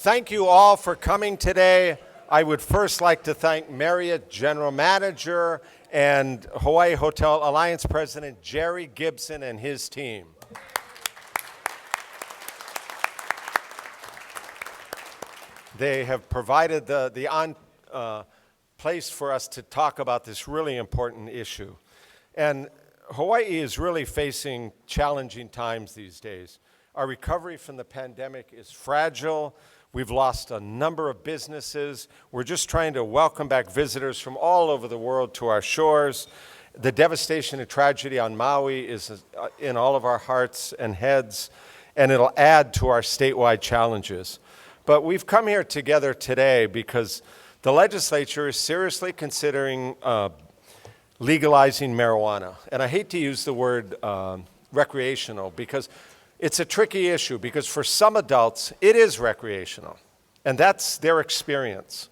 Thank you all for coming today. I would first like to thank Marriott General Manager and Hawaii Hotel Alliance President Jerry Gibson and his team. They have provided the place for us to talk about this really important issue. And Hawaii is really facing challenging times these days. Our recovery from the pandemic is fragile. We've lost a number of businesses. We're just trying to welcome back visitors from all over the world to our shores. The devastation and tragedy on Maui is in all of our hearts and heads, and it'll add to our statewide challenges. But we've come here together today because the legislature is seriously considering legalizing marijuana. And I hate to use the word recreational because it's a tricky issue, because for some adults, it is recreational, and that's their experience.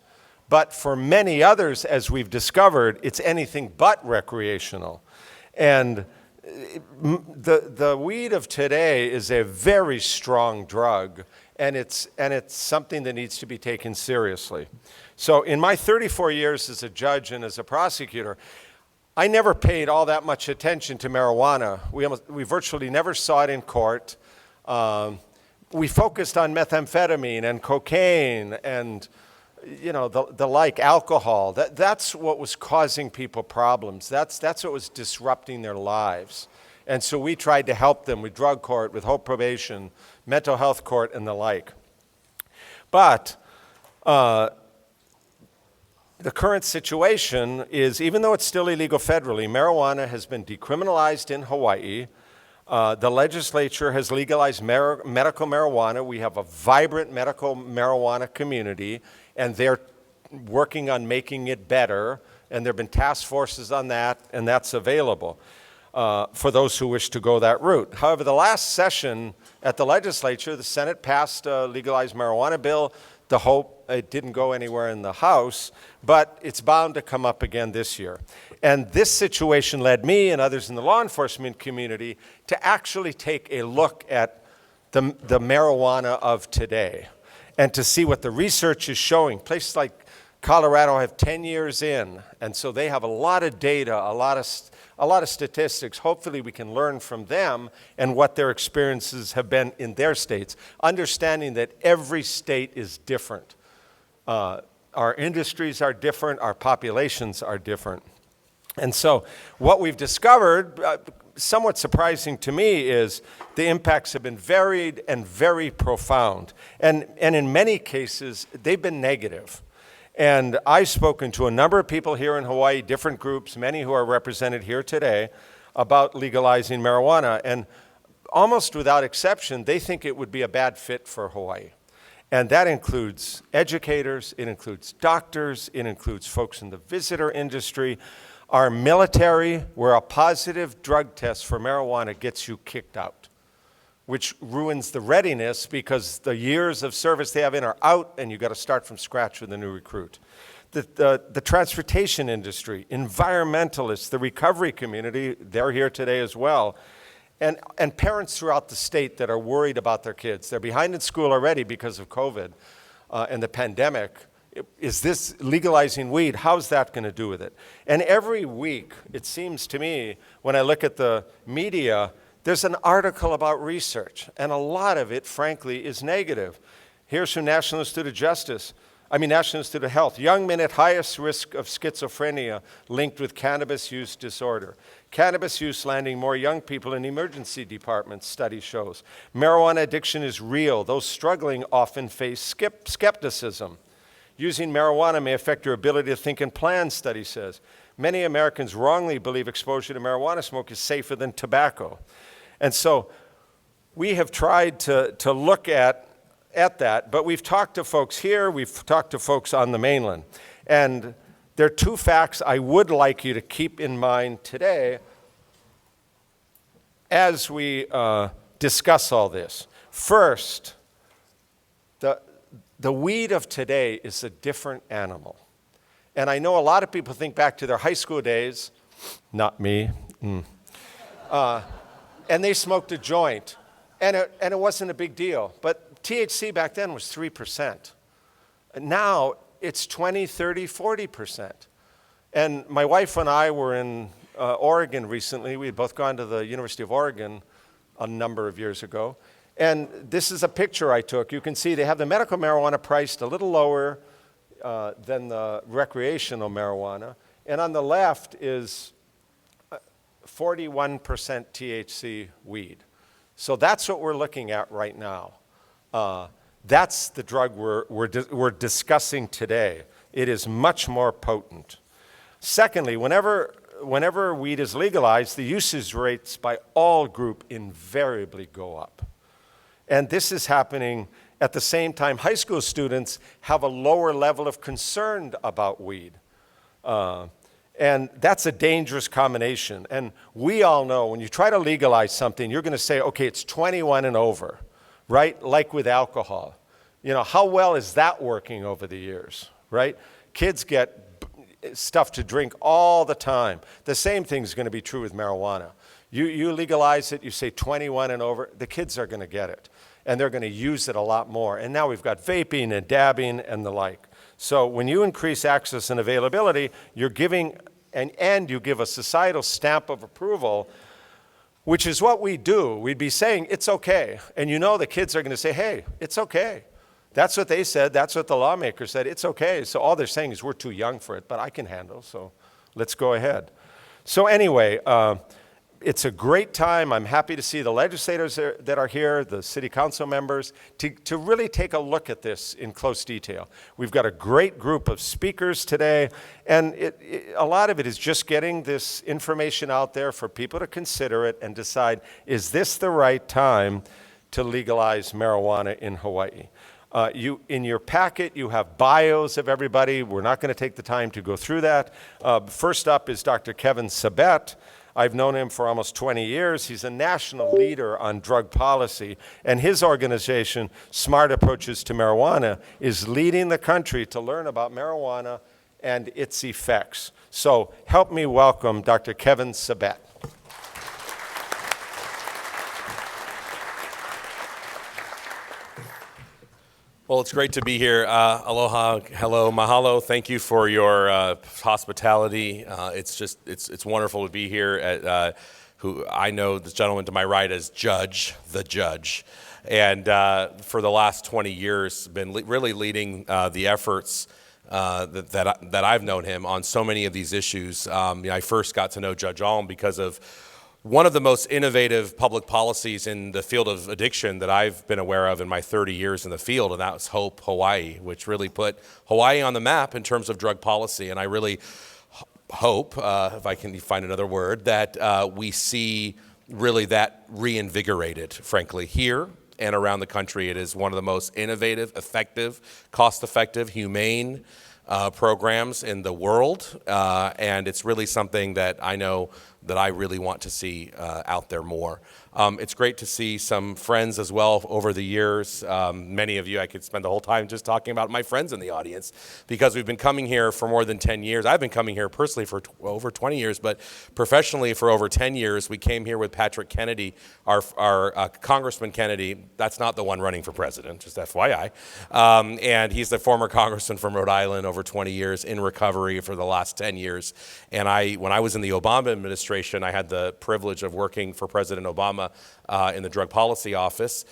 But for many others, as we've discovered, it's anything but recreational. And the weed of today is a very strong drug, and it's something that needs to be taken seriously. So in my 34 years as a judge and as a prosecutor, I never paid all that much attention to marijuana. We virtually never saw it in court. We focused on methamphetamine and cocaine and, the like, alcohol. That's what was causing people problems. That's what was disrupting their lives. And so we tried to help them with drug court, with hope probation, mental health court, and the like. But the current situation is, even though it's still illegal federally, marijuana has been decriminalized in Hawaii. The legislature has legalized medical marijuana. We have a vibrant medical marijuana community, and they're working on making it better. And there have been task forces on that, and that's available for those who wish to go that route. However, the last session at the legislature, the Senate passed a legalized marijuana bill. The hope it didn't go anywhere in the House, but it's bound to come up again this year. And this situation led me and others in the law enforcement community to actually take a look at the marijuana of today and to see what the research is showing. Places like Colorado have 10 years in, and so they have a lot of data, a lot of statistics. Hopefully we can learn from them and what their experiences have been in their states, understanding that every state is different. Our industries are different, our populations are different. And so what we've discovered, somewhat surprising to me, is the impacts have been varied and very profound. And in many cases, they've been negative. And I've spoken to a number of people here in Hawaii, different groups, many who are represented here today, about legalizing marijuana. And almost without exception, they think it would be a bad fit for Hawaii. And that includes educators, it includes doctors, it includes folks in the visitor industry, our military, where a positive drug test for marijuana gets you kicked out, which ruins the readiness because the years of service they have in are out and you've got to start from scratch with a new recruit. The transportation industry, environmentalists, the recovery community, they're here today as well, and parents throughout the state that are worried about their kids. They're behind in school already because of COVID and the pandemic. Is this legalizing weed? How's that going to do with it? And every week, it seems to me, when I look at the media, there's an article about research, and a lot of it, frankly, is negative. Here's from National Institute of Health. Young men at highest risk of schizophrenia linked with cannabis use disorder. Cannabis use landing more young people in emergency departments, study shows. Marijuana addiction is real. Those struggling often face skepticism. Using marijuana may affect your ability to think and plan, study says. Many Americans wrongly believe exposure to marijuana smoke is safer than tobacco. And so we have tried to look at that, but we've talked to folks here, we've talked to folks on the mainland. And there are two facts I would like you to keep in mind today as we discuss all this. First, the weed of today is a different animal. And I know a lot of people think back to their high school days, not me, and they smoked a joint, and it wasn't a big deal. But THC back then was 3%. Now it's 20, 30, 40%. And my wife and I were in Oregon recently. We had both gone to the University of Oregon a number of years ago. And this is a picture I took. You can see they have the medical marijuana priced a little lower than the recreational marijuana. And on the left is 41% THC weed. So that's what we're looking at right now. That's the drug we're discussing today. It is much more potent. Secondly, whenever weed is legalized, the usage rates by all group invariably go up. And this is happening at the same time high school students have a lower level of concern about weed. And that's a dangerous combination. And we all know when you try to legalize something, you're going to say, okay, it's 21 and over, right? Like with alcohol. You know, how well is that working over the years, right? Kids get stuff to drink all the time. The same thing is going to be true with marijuana. You legalize it, you say 21 and over, the kids are going to get it. And they're going to use it a lot more. And now we've got vaping and dabbing and the like. So when you increase access and availability, you're giving, and you give a societal stamp of approval, which is what we do. We'd be saying, it's okay. And you know the kids are going to say, hey, it's okay. That's what they said. That's what the lawmakers said. It's okay. So all they're saying is we're too young for it, but I can handle, so let's go ahead. So anyway, it's a great time. I'm happy to see the legislators that are here, the city council members, to really take a look at this in close detail. We've got a great group of speakers today, and a lot of it is just getting this information out there for people to consider it and decide, is this the right time to legalize marijuana in Hawaii? In your packet, you have bios of everybody. We're not going to take the time to go through that. First up is Dr. Kevin Sabet. I've known him for almost 20 years. He's a national leader on drug policy, and his organization, Smart Approaches to Marijuana, is leading the country to learn about marijuana and its effects. So help me welcome Dr. Kevin Sabet. Well, it's great to be here. Aloha, hello, mahalo. Thank you for your hospitality. It's wonderful to be here. Who I know this gentleman to my right as the judge, and for the last 20 years, been really leading the efforts that I've known him on so many of these issues. I first got to know Judge Alm because of one of the most innovative public policies in the field of addiction that I've been aware of in my 30 years in the field, and that was Hope Hawaii, which really put Hawaii on the map in terms of drug policy. And I really hope, if I can find another word, that we see really that reinvigorated, frankly, here and around the country. It is one of the most innovative, effective, cost-effective, humane programs in the world, and it's really something that I know that I really want to see out there more. It's great to see some friends as well over the years. Many of you, I could spend the whole time just talking about my friends in the audience because we've been coming here for more than 10 years. I've been coming here personally for over 20 years, but professionally for over 10 years. We came here with Patrick Kennedy, our Congressman Kennedy. That's not the one running for president, just FYI. And he's the former congressman from Rhode Island, over 20 years in recovery for the last 10 years. And when I was in the Obama administration, I had the privilege of working for President Obama in the Drug Policy Office.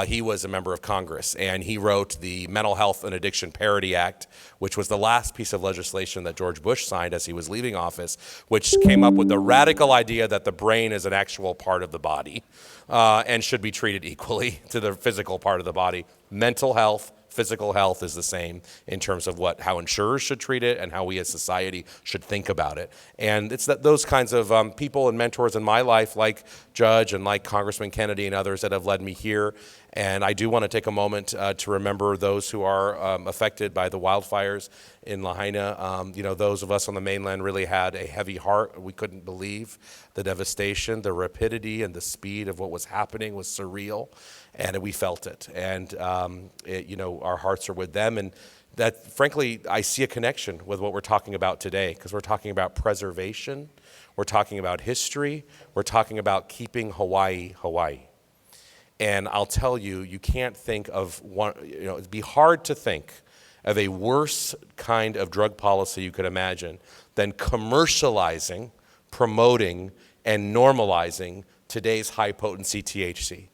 He was a member of Congress, and he wrote the Mental Health and Addiction Parity Act, which was the last piece of legislation that George Bush signed as he was leaving office, which came up with the radical idea that the brain is an actual part of the body and should be treated equally to the physical part of the body. Mental health, physical health is the same in terms of how insurers should treat it and how we as society should think about it. And it's those kinds of people and mentors in my life, like Judge and like Congressman Kennedy and others, that have led me here. And I do want to take a moment to remember those who are affected by the wildfires in Lahaina. Those of us on the mainland really had a heavy heart. We couldn't believe the devastation, the rapidity and the speed of what was happening was surreal. And we felt it. And, our hearts are with them. And that, frankly, I see a connection with what we're talking about today, because we're talking about preservation. We're talking about history. We're talking about keeping Hawaii, Hawaii. And I'll tell you, you can't think of one, it'd be hard to think of a worse kind of drug policy you could imagine than commercializing, promoting, and normalizing today's high-potency THC.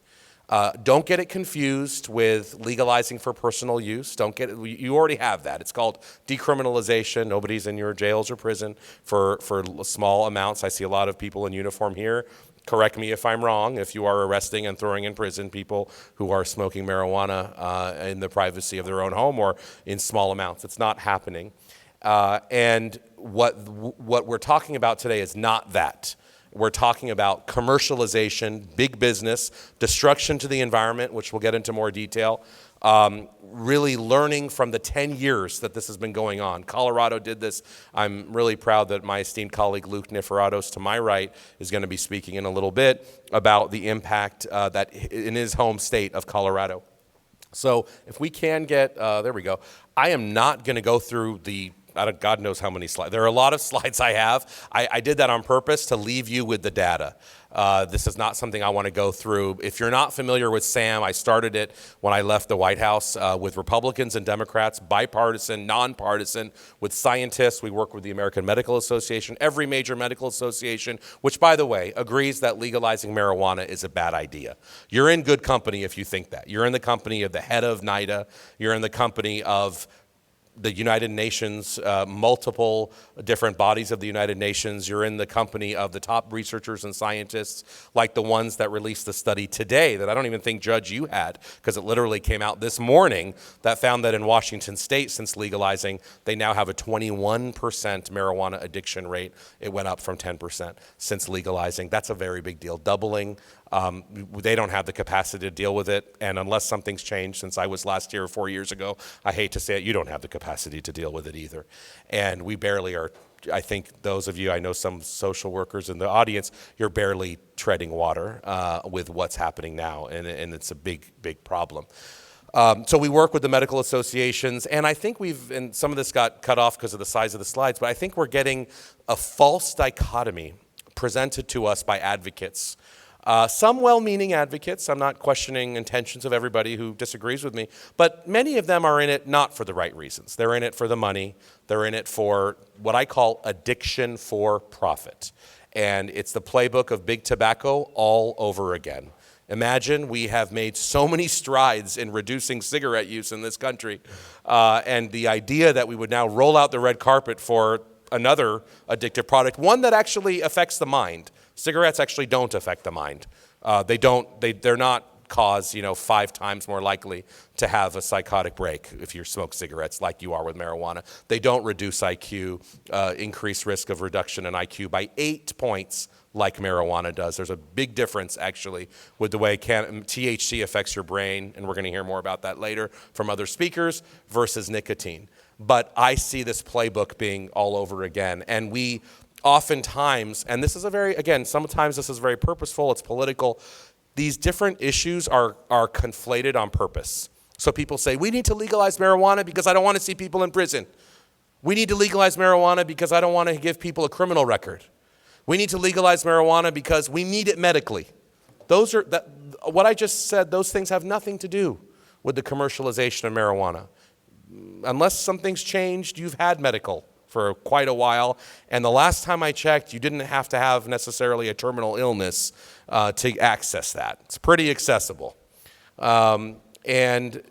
Don't get it confused with legalizing for personal use. You already have that. It's called decriminalization. Nobody's in your jails or prison for small amounts. I see a lot of people in uniform here. Correct me if I'm wrong, if you are arresting and throwing in prison people who are smoking marijuana in the privacy of their own home or in small amounts. It's not happening. And what we're talking about today is not that. We're talking about commercialization, big business, destruction to the environment, which we'll get into more detail, really learning from the 10 years that this has been going on. Colorado did this. I'm really proud that my esteemed colleague Luke Niferatos to my right is going to be speaking in a little bit about the impact that in his home state of Colorado. So if we can get, there we go. I am not going to go through God knows how many slides. There are a lot of slides I have. I did that on purpose to leave you with the data. This is not something I want to go through. If you're not familiar with SAM, I started it when I left the White House with Republicans and Democrats, bipartisan, nonpartisan, with scientists. We work with the American Medical Association, every major medical association, which, by the way, agrees that legalizing marijuana is a bad idea. You're in good company if you think that. You're in the company of the head of NIDA. You're in the company of the United Nations, multiple different bodies of the United Nations. You're in the company of the top researchers and scientists, like the ones that released the study today that I don't even think, Judge, you had, because it literally came out this morning, that found that in Washington State, since legalizing, they now have a 21% marijuana addiction rate. It went up from 10% since legalizing. That's a very big deal, doubling. They don't have the capacity to deal with it, and unless something's changed since I was last here 4 years ago, I hate to say it, you don't have the capacity to deal with it either. And we barely are. I think those of you, I know some social workers in the audience, you're barely treading water with what's happening now, and it's a big, big problem. So we work with the medical associations, and I think and some of this got cut off because of the size of the slides, but I think we're getting a false dichotomy presented to us by advocates. Some well-meaning advocates, I'm not questioning intentions of everybody who disagrees with me, but many of them are in it not for the right reasons. They're in it for the money. They're in it for what I call addiction for profit. And it's the playbook of big tobacco all over again. Imagine we have made so many strides in reducing cigarette use in this country, and the idea that we would now roll out the red carpet for another addictive product, one that actually affects the mind. Cigarettes actually don't affect the mind. They're not cause 5 times more likely to have a psychotic break if you smoke cigarettes like you are with marijuana. They don't reduce IQ, increase risk of reduction in IQ by 8 points like marijuana does. There's a big difference actually with the way THC affects your brain, and we're going to hear more about that later from other speakers, versus nicotine. But I see this playbook being all over again, and we oftentimes, and this is sometimes this is very purposeful, it's political, these different issues are conflated on purpose. So people say, we need to legalize marijuana because I don't want to see people in prison. We need to legalize marijuana because I don't want to give people a criminal record. We need to legalize marijuana because we need it medically. What I just said, those things have nothing to do with the commercialization of marijuana. Unless something's changed, you've had medical for quite a while, and the last time I checked, you didn't have to have necessarily a terminal illness to access that. It's pretty accessible. And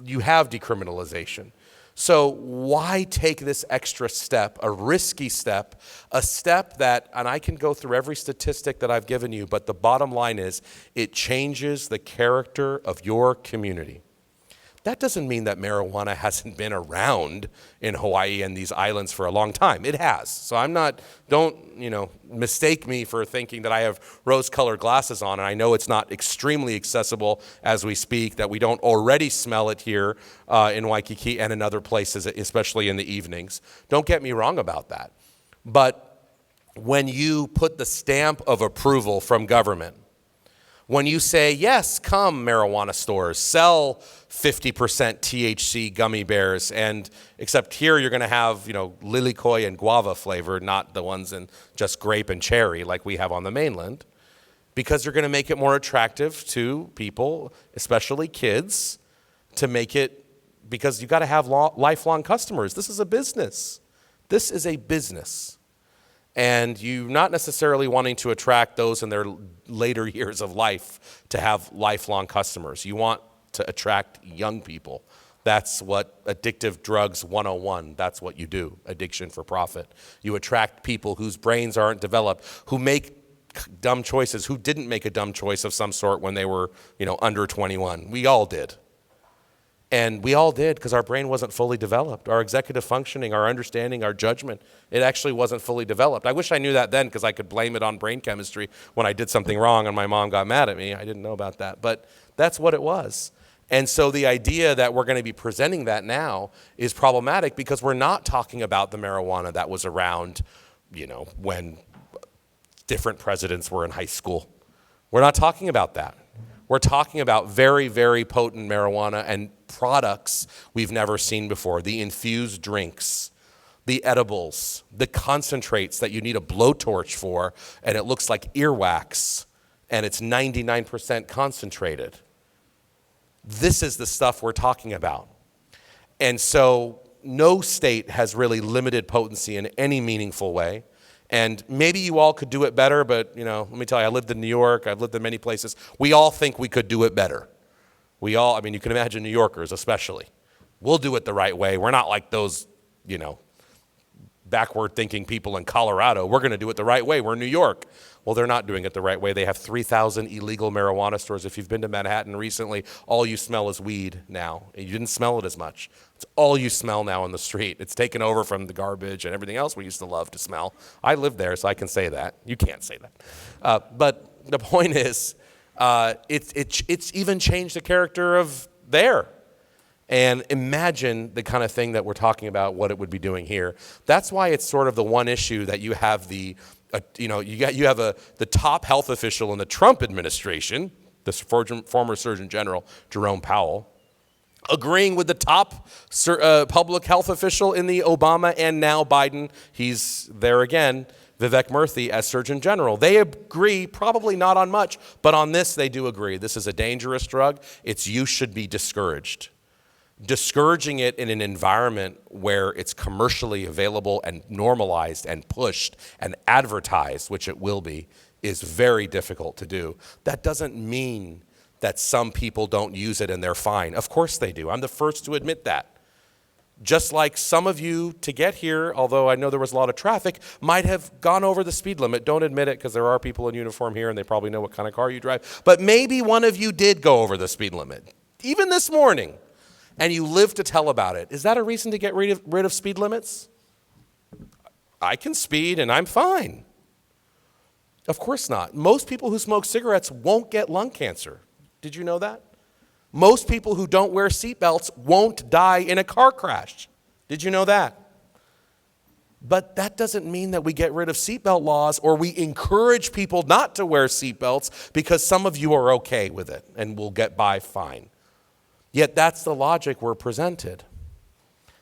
you have decriminalization. So why take this extra step, a risky step, a step that, and I can go through every statistic that I've given you, but the bottom line is it changes the character of your community. That doesn't mean that marijuana hasn't been around in Hawaii and these islands for a long time. It has. So don't mistake me for thinking that I have rose-colored glasses on, and I know it's not extremely accessible as we speak, that we don't already smell it here in Waikiki and in other places, especially in the evenings. Don't get me wrong about that. But when you put the stamp of approval from government, when you say, yes, come marijuana stores, sell 50% THC gummy bears, and except here you're going to have, lilikoi and guava flavor, not the ones in just grape and cherry like we have on the mainland. because they're going to make it more attractive to people, especially kids, to make it, because you got to have lifelong customers. This is a business. This is a business. And you're not necessarily wanting to attract those in their later years of life to have lifelong customers. You want to attract young people. That's what Addictive Drugs 101, that's what you do, addiction for profit. You attract people whose brains aren't developed, who make dumb choices, who didn't make a dumb choice of some sort when they were, under 21. We all did. And we all did because our brain wasn't fully developed. Our executive functioning, our understanding, our judgment, it actually wasn't fully developed. I wish I knew that then because I could blame it on brain chemistry when I did something wrong and my mom got mad at me. I didn't know about that. But that's what it was. And so the idea that we're going to be presenting that now is problematic because we're not talking about the marijuana that was around, when different presidents were in high school. We're not talking about that. We're talking about very, very potent marijuana and products we've never seen before. The infused drinks, the edibles, the concentrates that you need a blowtorch for, and it looks like earwax, and it's 99% concentrated. This is the stuff we're talking about. And so no state has really limited potency in any meaningful way. And maybe you all could do it better, but let me tell you, I lived in New York, I've lived in many places. We all think we could do it better. You can imagine New Yorkers especially. We'll do it the right way. We're not like those, backward thinking people in Colorado. We're going to do it the right way. We're New York. Well, they're not doing it the right way. They have 3,000 illegal marijuana stores. If you've been to Manhattan recently, all you smell is weed now. You didn't smell it as much. It's all you smell now on the street. It's taken over from the garbage and everything else we used to love to smell. I lived there, so I can say that. You can't say that. But the point is, it's even changed the character of there. And imagine the kind of thing that we're talking about, what it would be doing here. That's why it's sort of the one issue that you have the top health official in the Trump administration, the former Surgeon General Jerome Powell, agreeing with the top public health official in the Obama and now Biden, he's there again, Vivek Murthy as Surgeon General. They agree, probably not on much, but on this they do agree. This is a dangerous drug. Its use should be discouraged. Discouraging it in an environment where it's commercially available and normalized and pushed and advertised, which it will be, is very difficult to do. That doesn't mean that some people don't use it and they're fine. Of course they do. I'm the first to admit that. Just like some of you to get here, although I know there was a lot of traffic, might have gone over the speed limit. Don't admit it because there are people in uniform here and they probably know what kind of car you drive. But maybe one of you did go over the speed limit, even this morning. And you live to tell about it. Is that a reason to get rid of speed limits? I can speed and I'm fine. Of course not. Most people who smoke cigarettes won't get lung cancer. Did you know that? Most people who don't wear seatbelts won't die in a car crash. Did you know that? But that doesn't mean that we get rid of seatbelt laws or we encourage people not to wear seatbelts because some of you are okay with it and will get by fine. Yet that's the logic we're presented.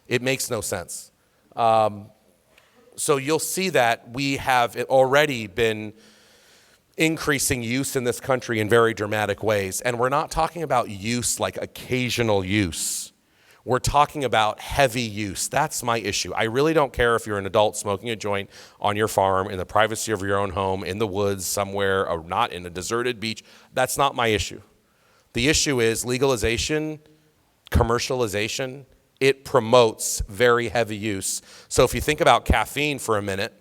It makes no sense. So you'll see that we have already been increasing use in this country in very dramatic ways. And we're not talking about use like occasional use. We're talking about heavy use. That's my issue. I really don't care if you're an adult smoking a joint on your farm, in the privacy of your own home, in the woods somewhere, or not in a deserted beach. That's not my issue. The issue is legalization, commercialization. It promotes very heavy use. So if you think about caffeine for a minute,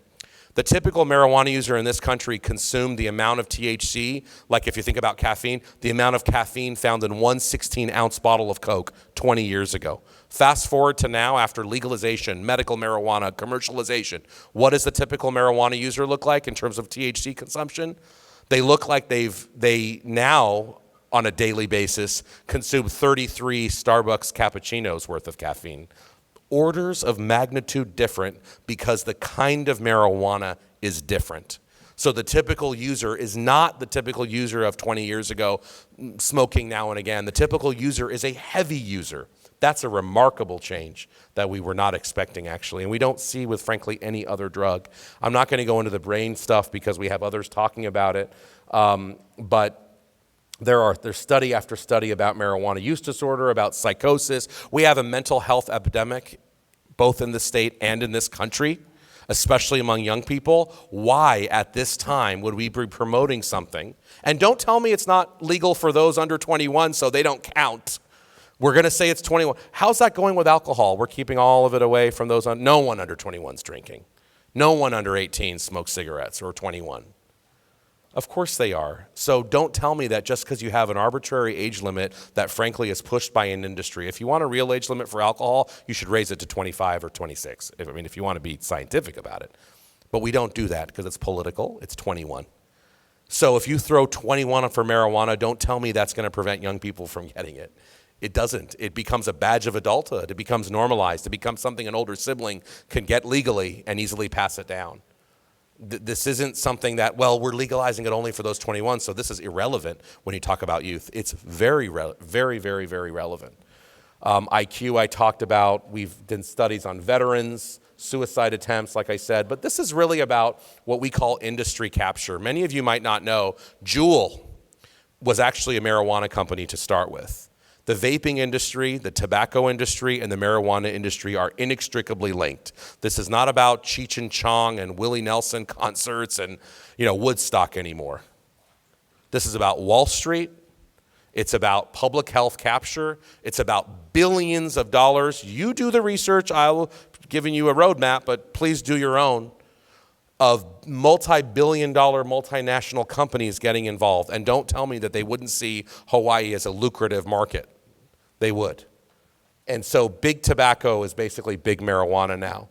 the typical marijuana user in this country consumed the amount of THC, like if you think about caffeine, the amount of caffeine found in one 16-ounce bottle of Coke 20 years ago. Fast forward to now, after legalization, medical marijuana, commercialization, what does the typical marijuana user look like in terms of THC consumption? They look like they now, on a daily basis, consume 33 Starbucks cappuccinos worth of caffeine. Orders of magnitude different because the kind of marijuana is different. So the typical user is not the typical user of 20 years ago smoking now and again. The typical user is a heavy user That's a remarkable change that we were not expecting, actually, and we don't see with, frankly, any other drug. I'm not going to go into the brain stuff because we have others talking about it, but there's study after study about marijuana use disorder, about psychosis. We have a mental health epidemic, both in the state and in this country, especially among young people. Why, at this time, would we be promoting something? And don't tell me it's not legal for those under 21, so they don't count. We're going to say it's 21. How's that going with alcohol? We're keeping all of it away from those. No one under 21 is drinking. No one under 18 smokes cigarettes, or 21. Of course they are. So don't tell me that just because you have an arbitrary age limit that frankly is pushed by an industry. If you want a real age limit for alcohol, you should raise it to 25 or 26. If you want to be scientific about it. But we don't do that because it's political. It's 21. So if you throw 21 for marijuana, don't tell me that's going to prevent young people from getting it. It doesn't. It becomes a badge of adulthood. It becomes normalized. It becomes something an older sibling can get legally and easily pass it down. This isn't something that, well, we're legalizing it only for those 21, so this is irrelevant when you talk about youth. It's very, very, very relevant. IQ I talked about. We've done studies on veterans, suicide attempts, like I said, but this is really about what we call industry capture. Many of you might not know, Juul was actually a marijuana company to start with. The vaping industry, the tobacco industry, and the marijuana industry are inextricably linked. This is not about Cheech and Chong and Willie Nelson concerts and, Woodstock anymore. This is about Wall Street. It's about public health capture. It's about billions of dollars. You do the research. I'll giving you a roadmap, but please do your own, of multi-billion-dollar multinational companies getting involved. And don't tell me that they wouldn't see Hawaii as a lucrative market. They would. And so big tobacco is basically big marijuana now.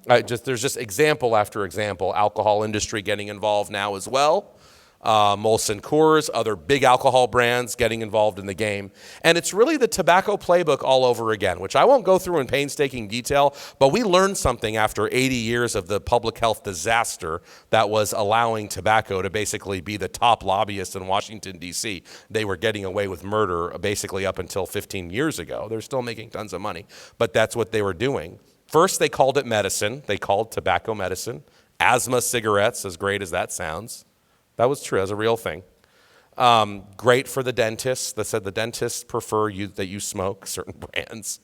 There's just example after example. Alcohol industry getting involved now as well. Molson Coors, other big alcohol brands getting involved in the game. And it's really the tobacco playbook all over again, which I won't go through in painstaking detail, but we learned something after 80 years of the public health disaster that was allowing tobacco to basically be the top lobbyist in Washington, D.C. They were getting away with murder basically up until 15 years ago. They're still making tons of money, but that's what they were doing. First, they called it medicine. They called tobacco medicine. Asthma cigarettes, as great as that sounds. That was true. That was a real thing. Great for the dentists. They said the dentists prefer that you smoke certain brands.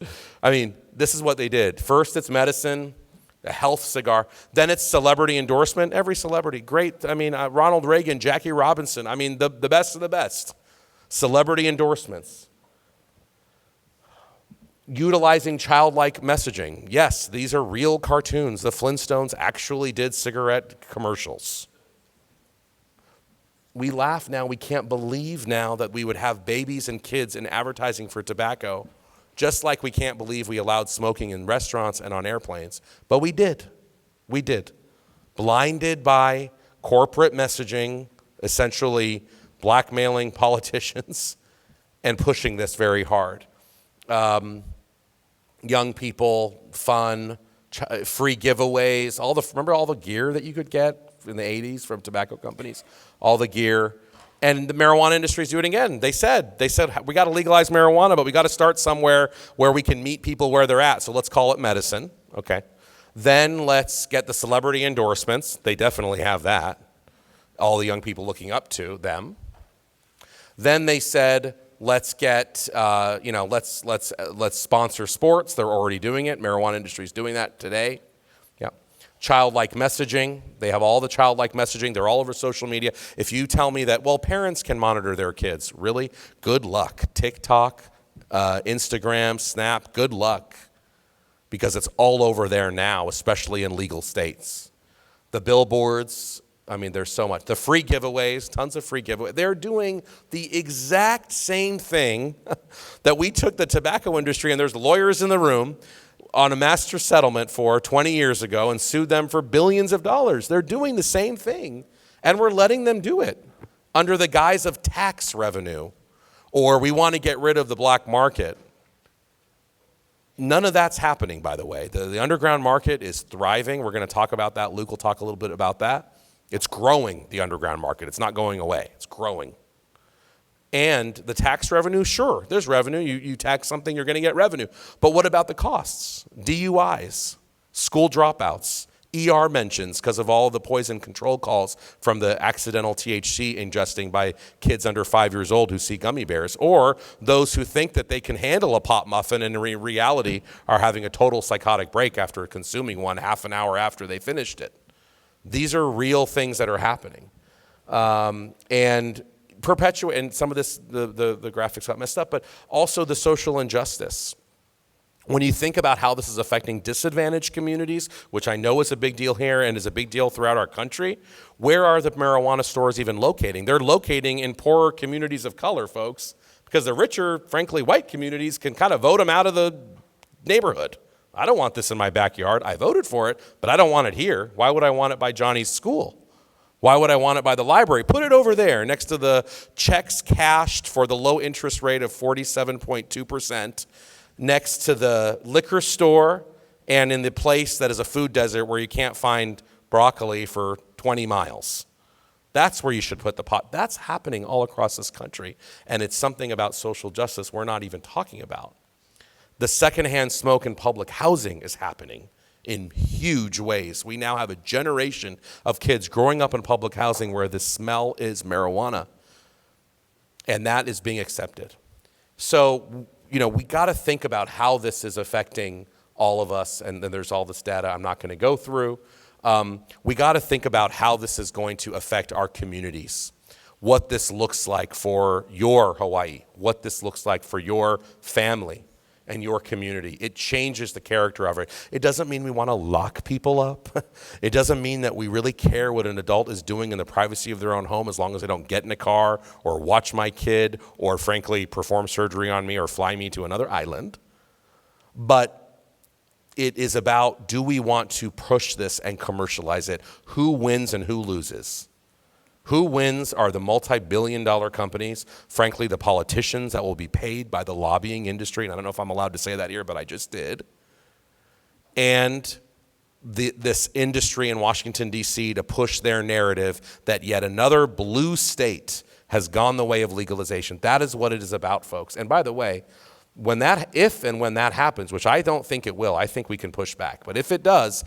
This is what they did. First, it's medicine, a health cigar. Then it's celebrity endorsement. Every celebrity, great. Ronald Reagan, Jackie Robinson. The best of the best. Celebrity endorsements. Utilizing childlike messaging. Yes, these are real cartoons. The Flintstones actually did cigarette commercials. We laugh now, we can't believe now that we would have babies and kids in advertising for tobacco, just like we can't believe we allowed smoking in restaurants and on airplanes. But we did. We did. Blinded by corporate messaging, essentially blackmailing politicians and pushing this very hard. Young people, fun, free giveaways, remember all the gear that you could get in the 80s from tobacco companies, all the gear. And the marijuana industry is doing it again. They said, we got to legalize marijuana, but we got to start somewhere where we can meet people where they're at. So let's call it medicine. Okay. Then let's get the celebrity endorsements. They definitely have that. All the young people looking up to them. Then they said, let's get, let's sponsor sports. They're already doing it. Marijuana industry is doing that today. Childlike messaging. They have all the childlike messaging. They're all over social media. If you tell me that, well, parents can monitor their kids, really? Good luck. TikTok, Instagram, Snap, good luck. Because it's all over there now, especially in legal states. The billboards, there's so much. The free giveaways, tons of free giveaways. They're doing the exact same thing that we took the tobacco industry, and there's lawyers in the room, on a master settlement for 20 years ago and sued them for billions of dollars. They're doing the same thing, and we're letting them do it under the guise of tax revenue, or we want to get rid of the black market. None of that's happening, by the way. The underground market is thriving. We're going to talk about that. Luke will talk a little bit about that. It's growing, the underground market. It's not going away. It's growing. And the tax revenue, sure, there's revenue. You tax something, you're going to get revenue. But what about the costs? DUIs, school dropouts, ER mentions because of all the poison control calls from the accidental THC ingesting by kids under 5 years old who see gummy bears, or those who think that they can handle a pop muffin and in reality are having a total psychotic break after consuming one half an hour after they finished it. These are real things that are happening. And perpetuate, and some of this, the graphics got messed up, but also the social injustice. When you think about how this is affecting disadvantaged communities, which I know is a big deal here and is a big deal throughout our country, where are the marijuana stores even locating? They're locating in poorer communities of color, folks, because the richer, frankly, white communities can kind of vote them out of the neighborhood. I don't want this in my backyard. I voted for it, but I don't want it here. Why would I want it by Johnny's school? Why would I want it by the library? Put it over there next to the checks cashed for the low interest rate of 47.2%. Next to the liquor store and in the place that is a food desert where you can't find broccoli for 20 miles. That's where you should put the pot. That's happening all across this country, and it's something about social justice we're not even talking about. The secondhand smoke in public housing is happening in huge ways. We now have a generation of kids growing up in public housing where the smell is marijuana, and that is being accepted. So, we got to think about how this is affecting all of us, and then there's all this data I'm not going to go through. We got to think about how this is going to affect our communities, what this looks like for your Hawaii, what this looks like for your family and your community. It changes the character of it. It doesn't mean we want to lock people up. It doesn't mean that we really care what an adult is doing in the privacy of their own home as long as they don't get in a car or watch my kid or, frankly, perform surgery on me or fly me to another island. But it is about, do we want to push this and commercialize it? Who wins and who loses? Who wins are the multi-billion-dollar companies, frankly, the politicians that will be paid by the lobbying industry, and I don't know if I'm allowed to say that here, but I just did, and this industry in Washington, D.C. to push their narrative that yet another blue state has gone the way of legalization. That is what it is about, folks. And by the way, if and when that happens, which I don't think it will, I think we can push back, but if it does,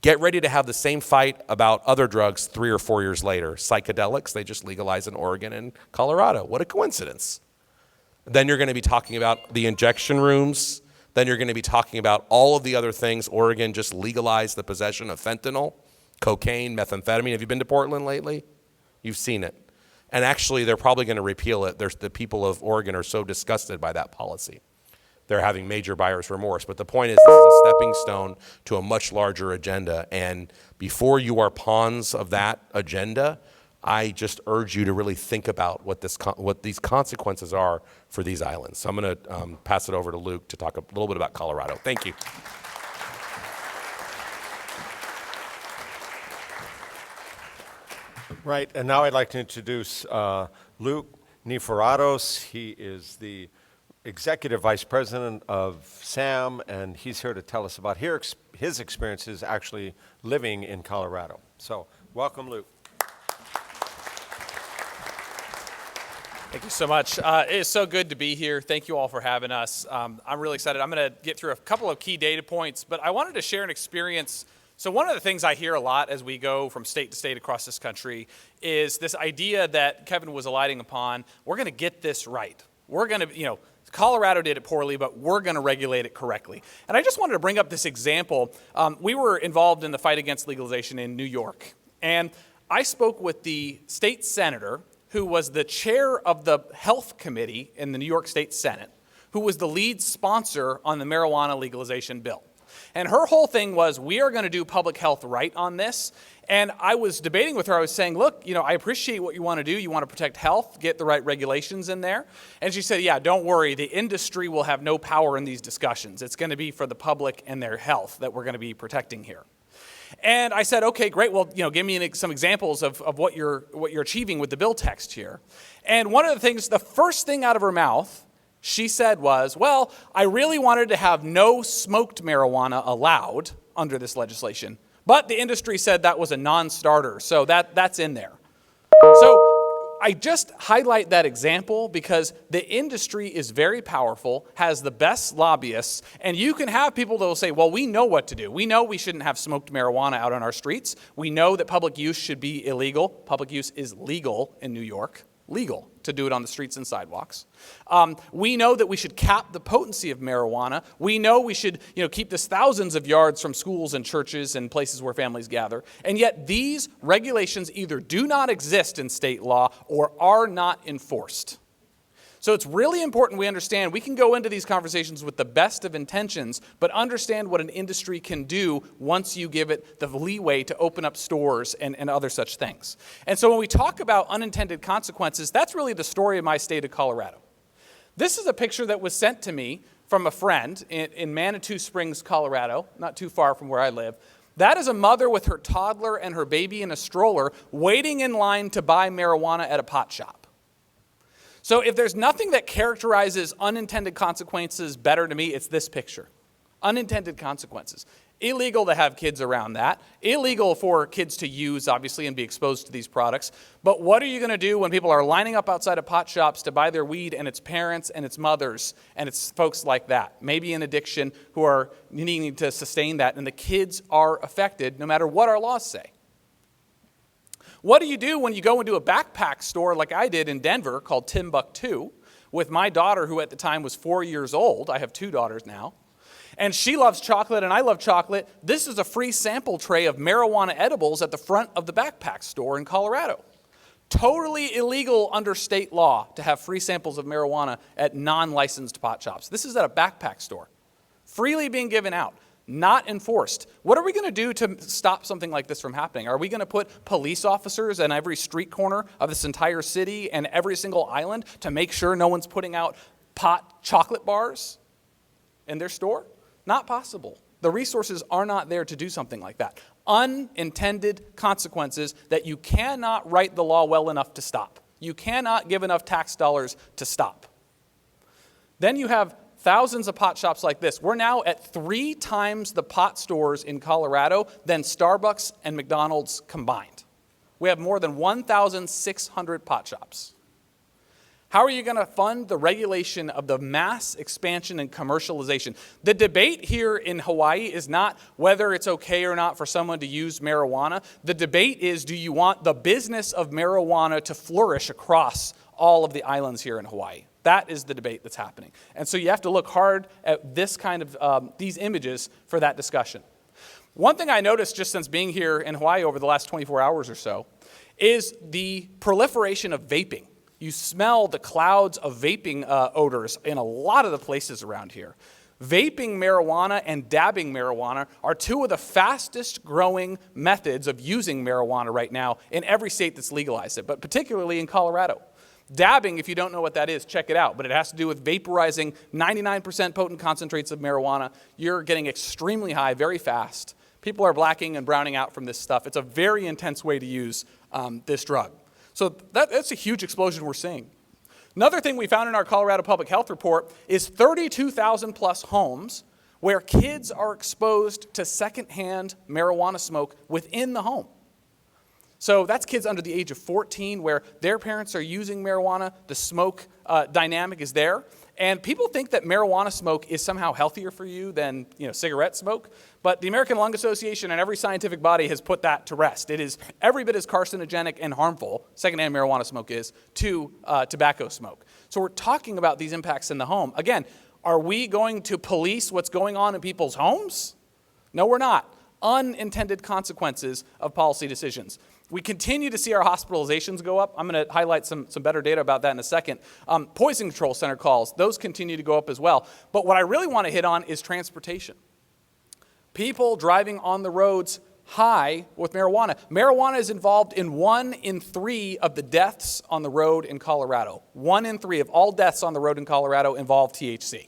get ready to have the same fight about other drugs 3 or 4 years later. Psychedelics, they just legalized in Oregon and Colorado. What a coincidence. Then you're going to be talking about the injection rooms. Then you're going to be talking about all of the other things. Oregon just legalized the possession of fentanyl, cocaine, methamphetamine. Have you been to Portland lately? You've seen it. And actually, they're probably going to repeal it. The people of Oregon are so disgusted by that policy. They're having major buyer's remorse. But the point is, this is a stepping stone to a much larger agenda. And before you are pawns of that agenda, I just urge you to really think about what these consequences are for these islands. So I'm going to pass it over to Luke to talk a little bit about Colorado. Thank you. Right, and now I'd like to introduce Luke Niforatos. He is the Executive Vice President of SAM, and he's here to tell us about his experiences actually living in Colorado. So, welcome, Luke. Thank you so much. It is so good to be here. Thank you all for having us. I'm really excited. I'm going to get through a couple of key data points, but I wanted to share an experience. So one of the things I hear a lot as we go from state to state across this country is this idea that Kevin was alighting upon, we're going to get this right. We're going to, Colorado did it poorly, but we're going to regulate it correctly. And I just wanted to bring up this example. We were involved in the fight against legalization in New York. And I spoke with the state senator who was the chair of the health committee in the New York State Senate, who was the lead sponsor on the marijuana legalization bill. And her whole thing was, we are going to do public health right on this. And I was debating with her. I was saying, look, I appreciate what you want to do. You want to protect health, get the right regulations in there. And she said, yeah, don't worry. The industry will have no power in these discussions. It's going to be for the public and their health that we're going to be protecting here. And I said, okay, great. Well, give me some examples of what you're achieving with the bill text here. And one of the things, the first thing out of her mouth, she said was, well, I really wanted to have no smoked marijuana allowed under this legislation. But the industry said that was a non-starter, so that's in there. So I just highlight that example because the industry is very powerful, has the best lobbyists, and you can have people that will say, well, we know what to do. We know we shouldn't have smoked marijuana out on our streets. We know that public use should be illegal. Public use is legal in New York. Legal to do it on the streets and sidewalks. We know that we should cap the potency of marijuana. We know we should, keep this thousands of yards from schools and churches and places where families gather. And yet these regulations either do not exist in state law or are not enforced. So it's really important we understand we can go into these conversations with the best of intentions, but understand what an industry can do once you give it the leeway to open up stores and other such things. And so when we talk about unintended consequences, that's really the story of my state of Colorado. This is a picture that was sent to me from a friend in Manitou Springs, Colorado, not too far from where I live. That is a mother with her toddler and her baby in a stroller waiting in line to buy marijuana at a pot shop. So if there's nothing that characterizes unintended consequences better to me, it's this picture. Unintended consequences. Illegal to have kids around that. Illegal for kids to use, obviously, and be exposed to these products. But what are you going to do when people are lining up outside of pot shops to buy their weed, and it's parents and it's mothers and it's folks like that, maybe in addiction, who are needing to sustain that, and the kids are affected no matter what our laws say? What do you do when you go into a backpack store like I did in Denver called Timbuktu with my daughter, who at the time was 4 years old? I have 2 daughters now. And she loves chocolate and I love chocolate. This is a free sample tray of marijuana edibles at the front of the backpack store in Colorado. Totally illegal under state law to have free samples of marijuana at non-licensed pot shops. This is at a backpack store. Freely being given out. Not enforced. What are we going to do to stop something like this from happening? Are we going to put police officers in every street corner of this entire city and every single island to make sure no one's putting out pot chocolate bars in their store? Not possible. The resources are not there to do something like that. Unintended consequences that you cannot write the law well enough to stop. You cannot give enough tax dollars to stop. Then you have thousands of pot shops like this. We're now at 3 times the pot stores in Colorado than Starbucks and McDonald's combined. We have more than 1,600 pot shops. How are you going to fund the regulation of the mass expansion and commercialization? The debate here in Hawaii is not whether it's okay or not for someone to use marijuana. The debate is, do you want the business of marijuana to flourish across all of the islands here in Hawaii? That is the debate that's happening. And so you have to look hard at this kind of these images for that discussion. One thing I noticed just since being here in Hawaii over the last 24 hours or so is the proliferation of vaping. You smell the clouds of vaping odors in a lot of the places around here. Vaping marijuana and dabbing marijuana are 2 of the fastest growing methods of using marijuana right now in every state that's legalized it, but particularly in Colorado. Dabbing, if you don't know what that is, check it out. But it has to do with vaporizing 99% potent concentrates of marijuana. You're getting extremely high very fast. People are blacking and browning out from this stuff. It's a very intense way to use this drug. So that's a huge explosion we're seeing. Another thing we found in our Colorado Public Health Report is 32,000 plus homes where kids are exposed to secondhand marijuana smoke within the home. So that's kids under the age of 14 where their parents are using marijuana, the smoke dynamic is there. And people think that marijuana smoke is somehow healthier for you than cigarette smoke. But the American Lung Association and every scientific body has put that to rest. It is every bit as carcinogenic and harmful, secondhand marijuana smoke is, to tobacco smoke. So we're talking about these impacts in the home. Again, are we going to police what's going on in people's homes? No, we're not. Unintended consequences of policy decisions. We continue to see our hospitalizations go up. I'm going to highlight some better data about that in a second. Poison control center calls, those continue to go up as well. But what I really want to hit on is transportation. People driving on the roads high with marijuana. Marijuana is involved in 1 in 3 of the deaths on the road in Colorado. 1 in 3 of all deaths on the road in Colorado involve THC.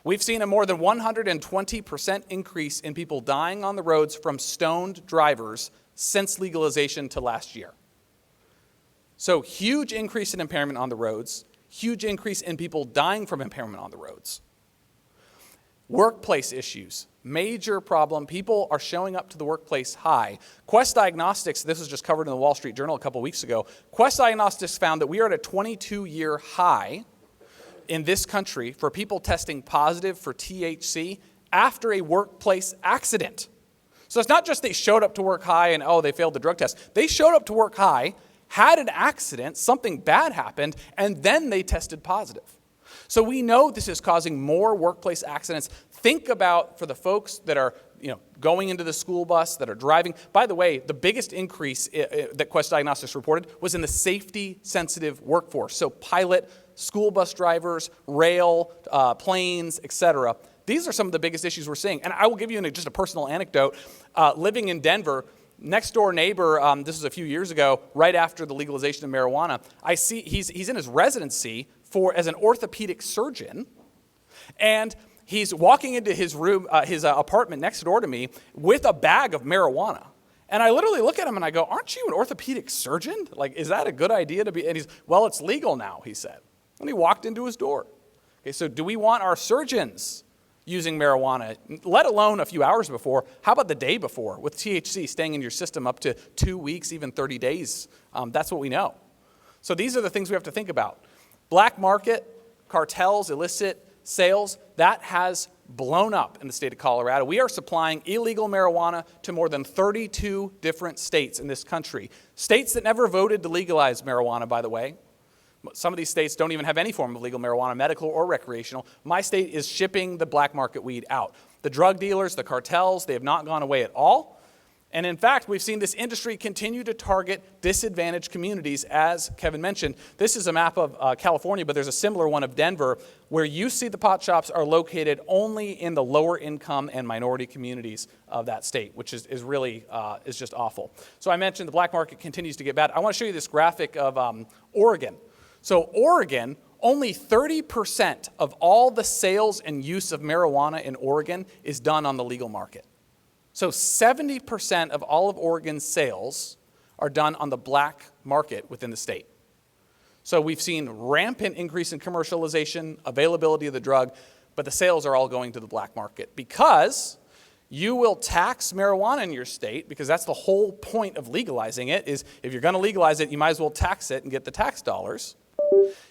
We've seen a more than 120% increase in people dying on the roads from stoned drivers since legalization to last year. So huge increase in impairment on the roads, huge increase in people dying from impairment on the roads. Workplace issues, major problem. People are showing up to the workplace high. Quest Diagnostics, this was just covered in the Wall Street Journal a couple weeks ago. Quest Diagnostics found that we are at a 22-year high in this country for people testing positive for THC after a workplace accident. So it's not just they showed up to work high and, oh, they failed the drug test. They showed up to work high, had an accident, something bad happened, and then they tested positive. So we know this is causing more workplace accidents. Think about for the folks that are going into the school bus, that are driving. By the way, the biggest increase that Quest Diagnostics reported was in the safety-sensitive workforce. So pilot, school bus drivers, rail, planes, etc. These are some of the biggest issues we're seeing. And I will give you just a personal anecdote. Living in Denver, next door neighbor, this was a few years ago, right after the legalization of marijuana, I see he's in his residency as an orthopedic surgeon, and he's walking into his room, his apartment next door to me with a bag of marijuana. And I literally look at him and I go, aren't you an orthopedic surgeon? Like, is that a good idea to be? And he's, well, it's legal now, he said. And he walked into his door. Okay, so do we want our surgeons using marijuana, let alone a few hours before? How about the day before, with THC staying in your system up to 2 weeks, even 30 days? That's what we know. So these are the things we have to think about. Black market, cartels, illicit sales, that has blown up in the state of Colorado. We are supplying illegal marijuana to more than 32 different states in this country. States that never voted to legalize marijuana, by the way. Some of these states don't even have any form of legal marijuana, medical or recreational. My state is shipping the black market weed out. The drug dealers, the cartels, they have not gone away at all. And in fact, we've seen this industry continue to target disadvantaged communities, as Kevin mentioned. This is a map of California, but there's a similar one of Denver, where you see the pot shops are located only in the lower income and minority communities of that state, which is really is just awful. So I mentioned the black market continues to get bad. I want to show you this graphic of Oregon. So Oregon, only 30% of all the sales and use of marijuana in Oregon is done on the legal market. So 70% of all of Oregon's sales are done on the black market within the state. So we've seen rampant increase in commercialization, availability of the drug, but the sales are all going to the black market because you will tax marijuana in your state, because that's the whole point of legalizing it, is if you're going to legalize it, you might as well tax it and get the tax dollars.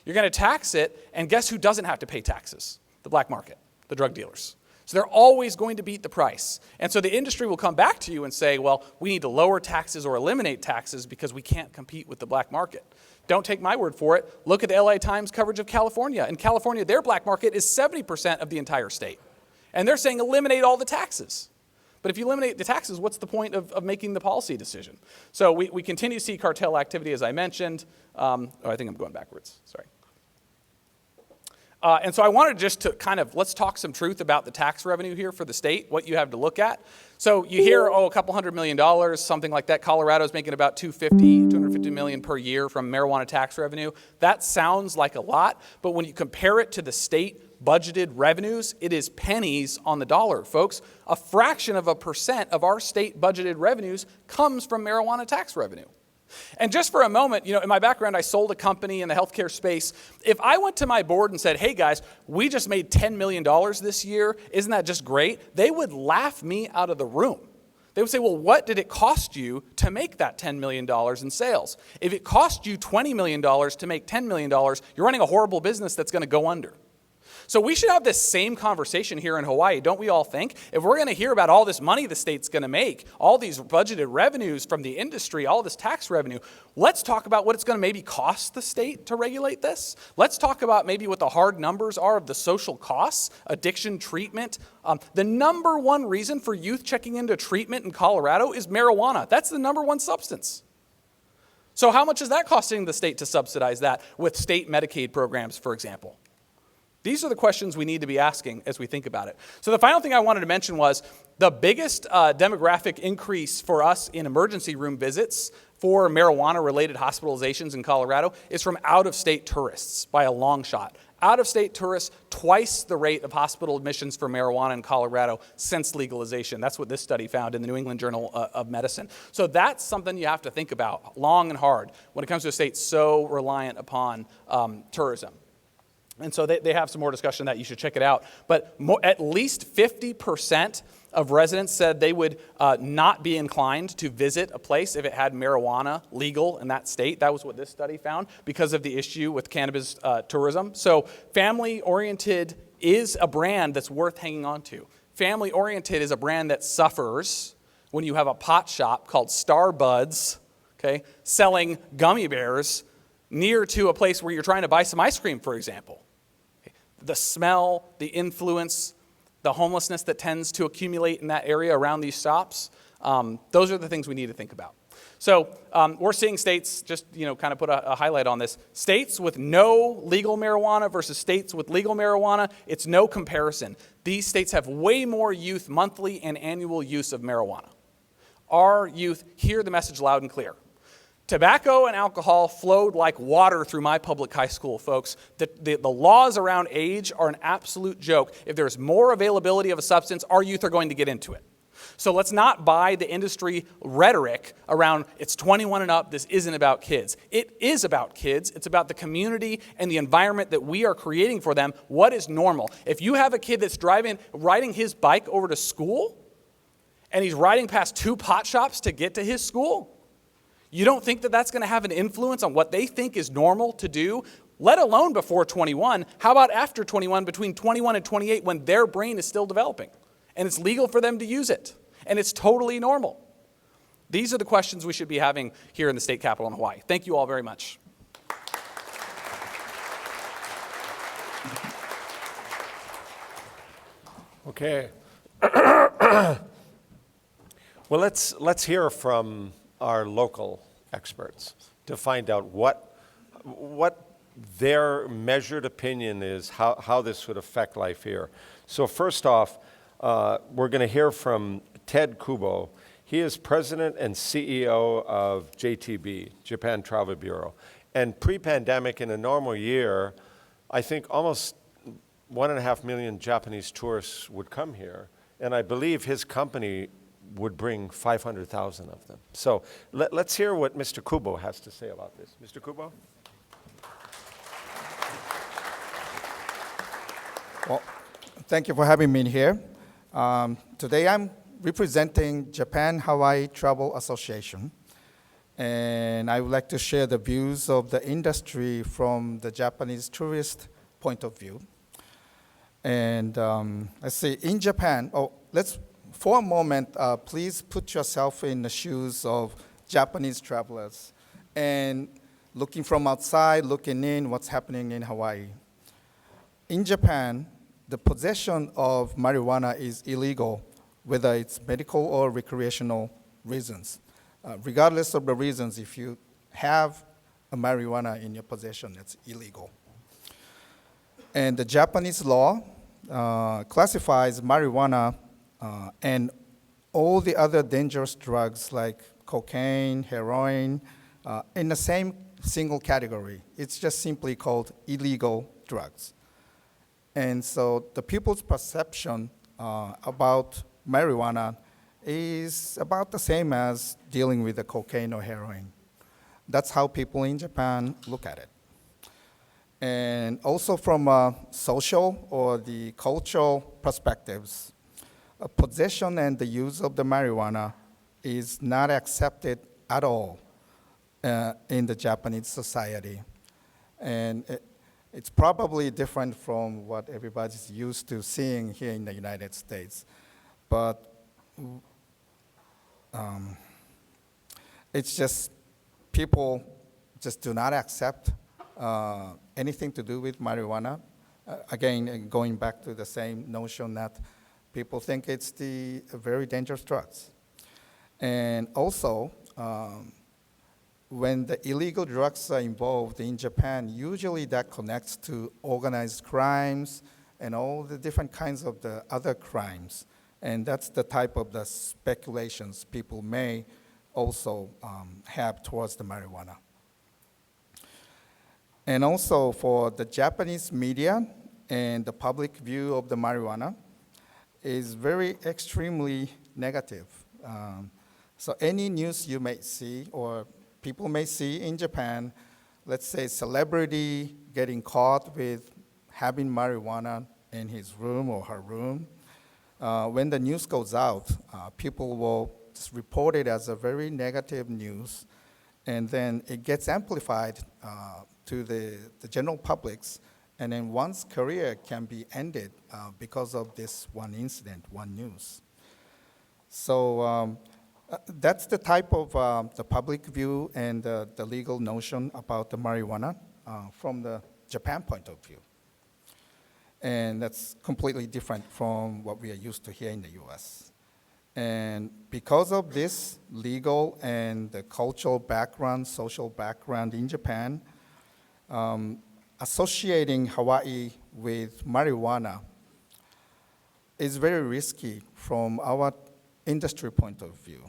You're going to tax it, and guess who doesn't have to pay taxes? The black market, the drug dealers. So they're always going to beat the price. And so the industry will come back to you and say, well, we need to lower taxes or eliminate taxes because we can't compete with the black market. Don't take my word for it. Look at the LA Times coverage of California. In California, their black market is 70% of the entire state. And they're saying eliminate all the taxes. But if you eliminate the taxes, what's the point of making the policy decision? So we continue to see cartel activity, as I mentioned. I think I'm going backwards. Sorry. And so I wanted just to let's talk some truth about the tax revenue here for the state, what you have to look at. So you hear, a couple $100 million, something like that. Colorado's making about $250 million per year from marijuana tax revenue. That sounds like a lot, but when you compare it to the state budgeted revenues, it is pennies on the dollar, folks. A fraction of a percent of our state budgeted revenues comes from marijuana tax revenue. And just for a moment, in my background, I sold a company in the healthcare space. If I went to my board and said, hey guys, we just made $10 million this year, isn't that just great? They would laugh me out of the room. They would say, well, what did it cost you to make that $10 million in sales? If it cost you $20 million to make $10 million, you're running a horrible business that's going to go under. So we should have this same conversation here in Hawaii, don't we all think? If we're going to hear about all this money the state's going to make, all these budgeted revenues from the industry, all this tax revenue, let's talk about what it's going to maybe cost the state to regulate this. Let's talk about maybe what the hard numbers are of the social costs, addiction treatment. The number one reason for youth checking into treatment in Colorado is marijuana. That's the number one substance. So how much is that costing the state to subsidize that with state Medicaid programs, for example? These are the questions we need to be asking as we think about it. So the final thing I wanted to mention was the biggest demographic increase for us in emergency room visits for marijuana-related hospitalizations in Colorado is from out-of-state tourists by a long shot. Out-of-state tourists, twice the rate of hospital admissions for marijuana in Colorado since legalization. That's what this study found in the New England Journal of Medicine. So that's something you have to think about long and hard when it comes to a state so reliant upon tourism. And so they have some more discussion that you should check it out. But at least 50% of residents said they would not be inclined to visit a place if it had marijuana legal in that state. That was what this study found because of the issue with cannabis tourism. So family-oriented is a brand that's worth hanging on to. Family-oriented is a brand that suffers when you have a pot shop called Starbuds, okay, selling gummy bears near to a place where you're trying to buy some ice cream, for example. The smell, the influence, the homelessness that tends to accumulate in that area around these stops, those are the things we need to think about. So we're seeing states, just kind of put a highlight on this, states with no legal marijuana versus states with legal marijuana, it's no comparison. These states have way more youth monthly and annual use of marijuana. Our youth hear the message loud and clear. Tobacco and alcohol flowed like water through my public high school, folks. The laws around age are an absolute joke. If there's more availability of a substance, our youth are going to get into it. So let's not buy the industry rhetoric around it's 21 and up, this isn't about kids. It is about kids. It's about the community and the environment that we are creating for them. What is normal? If you have a kid that's riding his bike over to school, and he's riding past 2 pot shops to get to his school, you don't think that that's going to have an influence on what they think is normal to do, let alone before 21? How about after 21, between 21 and 28, when their brain is still developing, and it's legal for them to use it, and it's totally normal? These are the questions we should be having here in the state capitol in Hawaii. Thank you all very much. Okay. Well, let's hear from our local experts to find out what their measured opinion is, how this would affect life here. So first off, we're going to hear from Ted Kubo. He is president and CEO of JTB, Japan Travel Bureau. And pre-pandemic, in a normal year, I think almost 1.5 million Japanese tourists would come here. And I believe his company would bring 500,000 of them. So let's hear what Mr. Kubo has to say about this. Mr. Kubo? Well, thank you for having me here. Today I'm representing Japan-Hawaii Travel Association, and I would like to share the views of the industry from the Japanese tourist point of view. And let's see, in Japan, for a moment, please put yourself in the shoes of Japanese travelers and looking from outside, looking in, what's happening in Hawaii. In Japan, the possession of marijuana is illegal, whether it's medical or recreational reasons. Regardless of the reasons, if you have a marijuana in your possession, it's illegal. And the Japanese law classifies marijuana and all the other dangerous drugs like cocaine, heroin, in the same single category. It's just simply called illegal drugs. And so the people's perception about marijuana is about the same as dealing with the cocaine or heroin. That's how people in Japan look at it. And also from a social or the cultural perspectives, possession and the use of the marijuana is not accepted at all in the Japanese society. And it's probably different from what everybody's used to seeing here in the United States. But it's just people just do not accept anything to do with marijuana. Again, going back to the same notion that people think it's the very dangerous drugs. And also, when the illegal drugs are involved in Japan, usually that connects to organized crimes and all the different kinds of the other crimes. And that's the type of the speculations people may also have towards the marijuana. And also for the Japanese media and the public view of the marijuana is very extremely negative. So any news you may see or people may see in Japan, let's say celebrity getting caught with having marijuana in his room or her room, when the news goes out, people will just report it as a very negative news, and then it gets amplified to the general publics, and then one's career can be ended because of this one incident, one news. So that's the type of the public view and the legal notion about the marijuana from the Japan point of view. And that's completely different from what we are used to here in the US. And because of this legal and the cultural background, social background in Japan, associating Hawaii with marijuana is very risky from our industry point of view.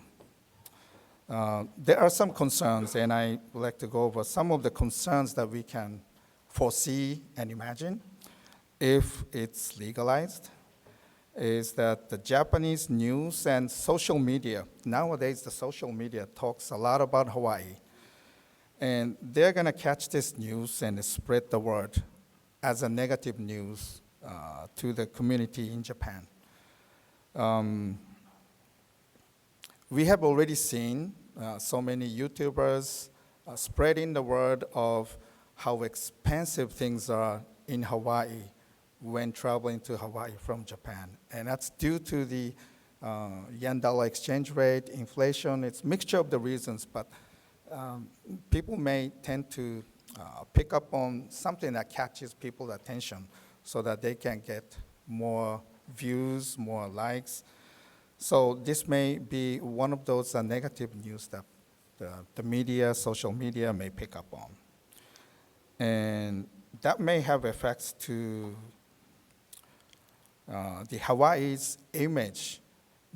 There are some concerns, and I would like to go over some of the concerns that we can foresee and imagine if it's legalized, is that the Japanese news and social media, nowadays the social media talks a lot about Hawaii, and they're gonna catch this news and spread the word as a negative news to the community in Japan. We have already seen so many YouTubers spreading the word of how expensive things are in Hawaii when traveling to Hawaii from Japan. And that's due to the yen-dollar exchange rate, inflation. It's a mixture of the reasons, but people may tend to pick up on something that catches people's attention so that they can get more views, more likes. So this may be one of those negative news that the media, social media may pick up on. And that may have effects to the Hawaii's image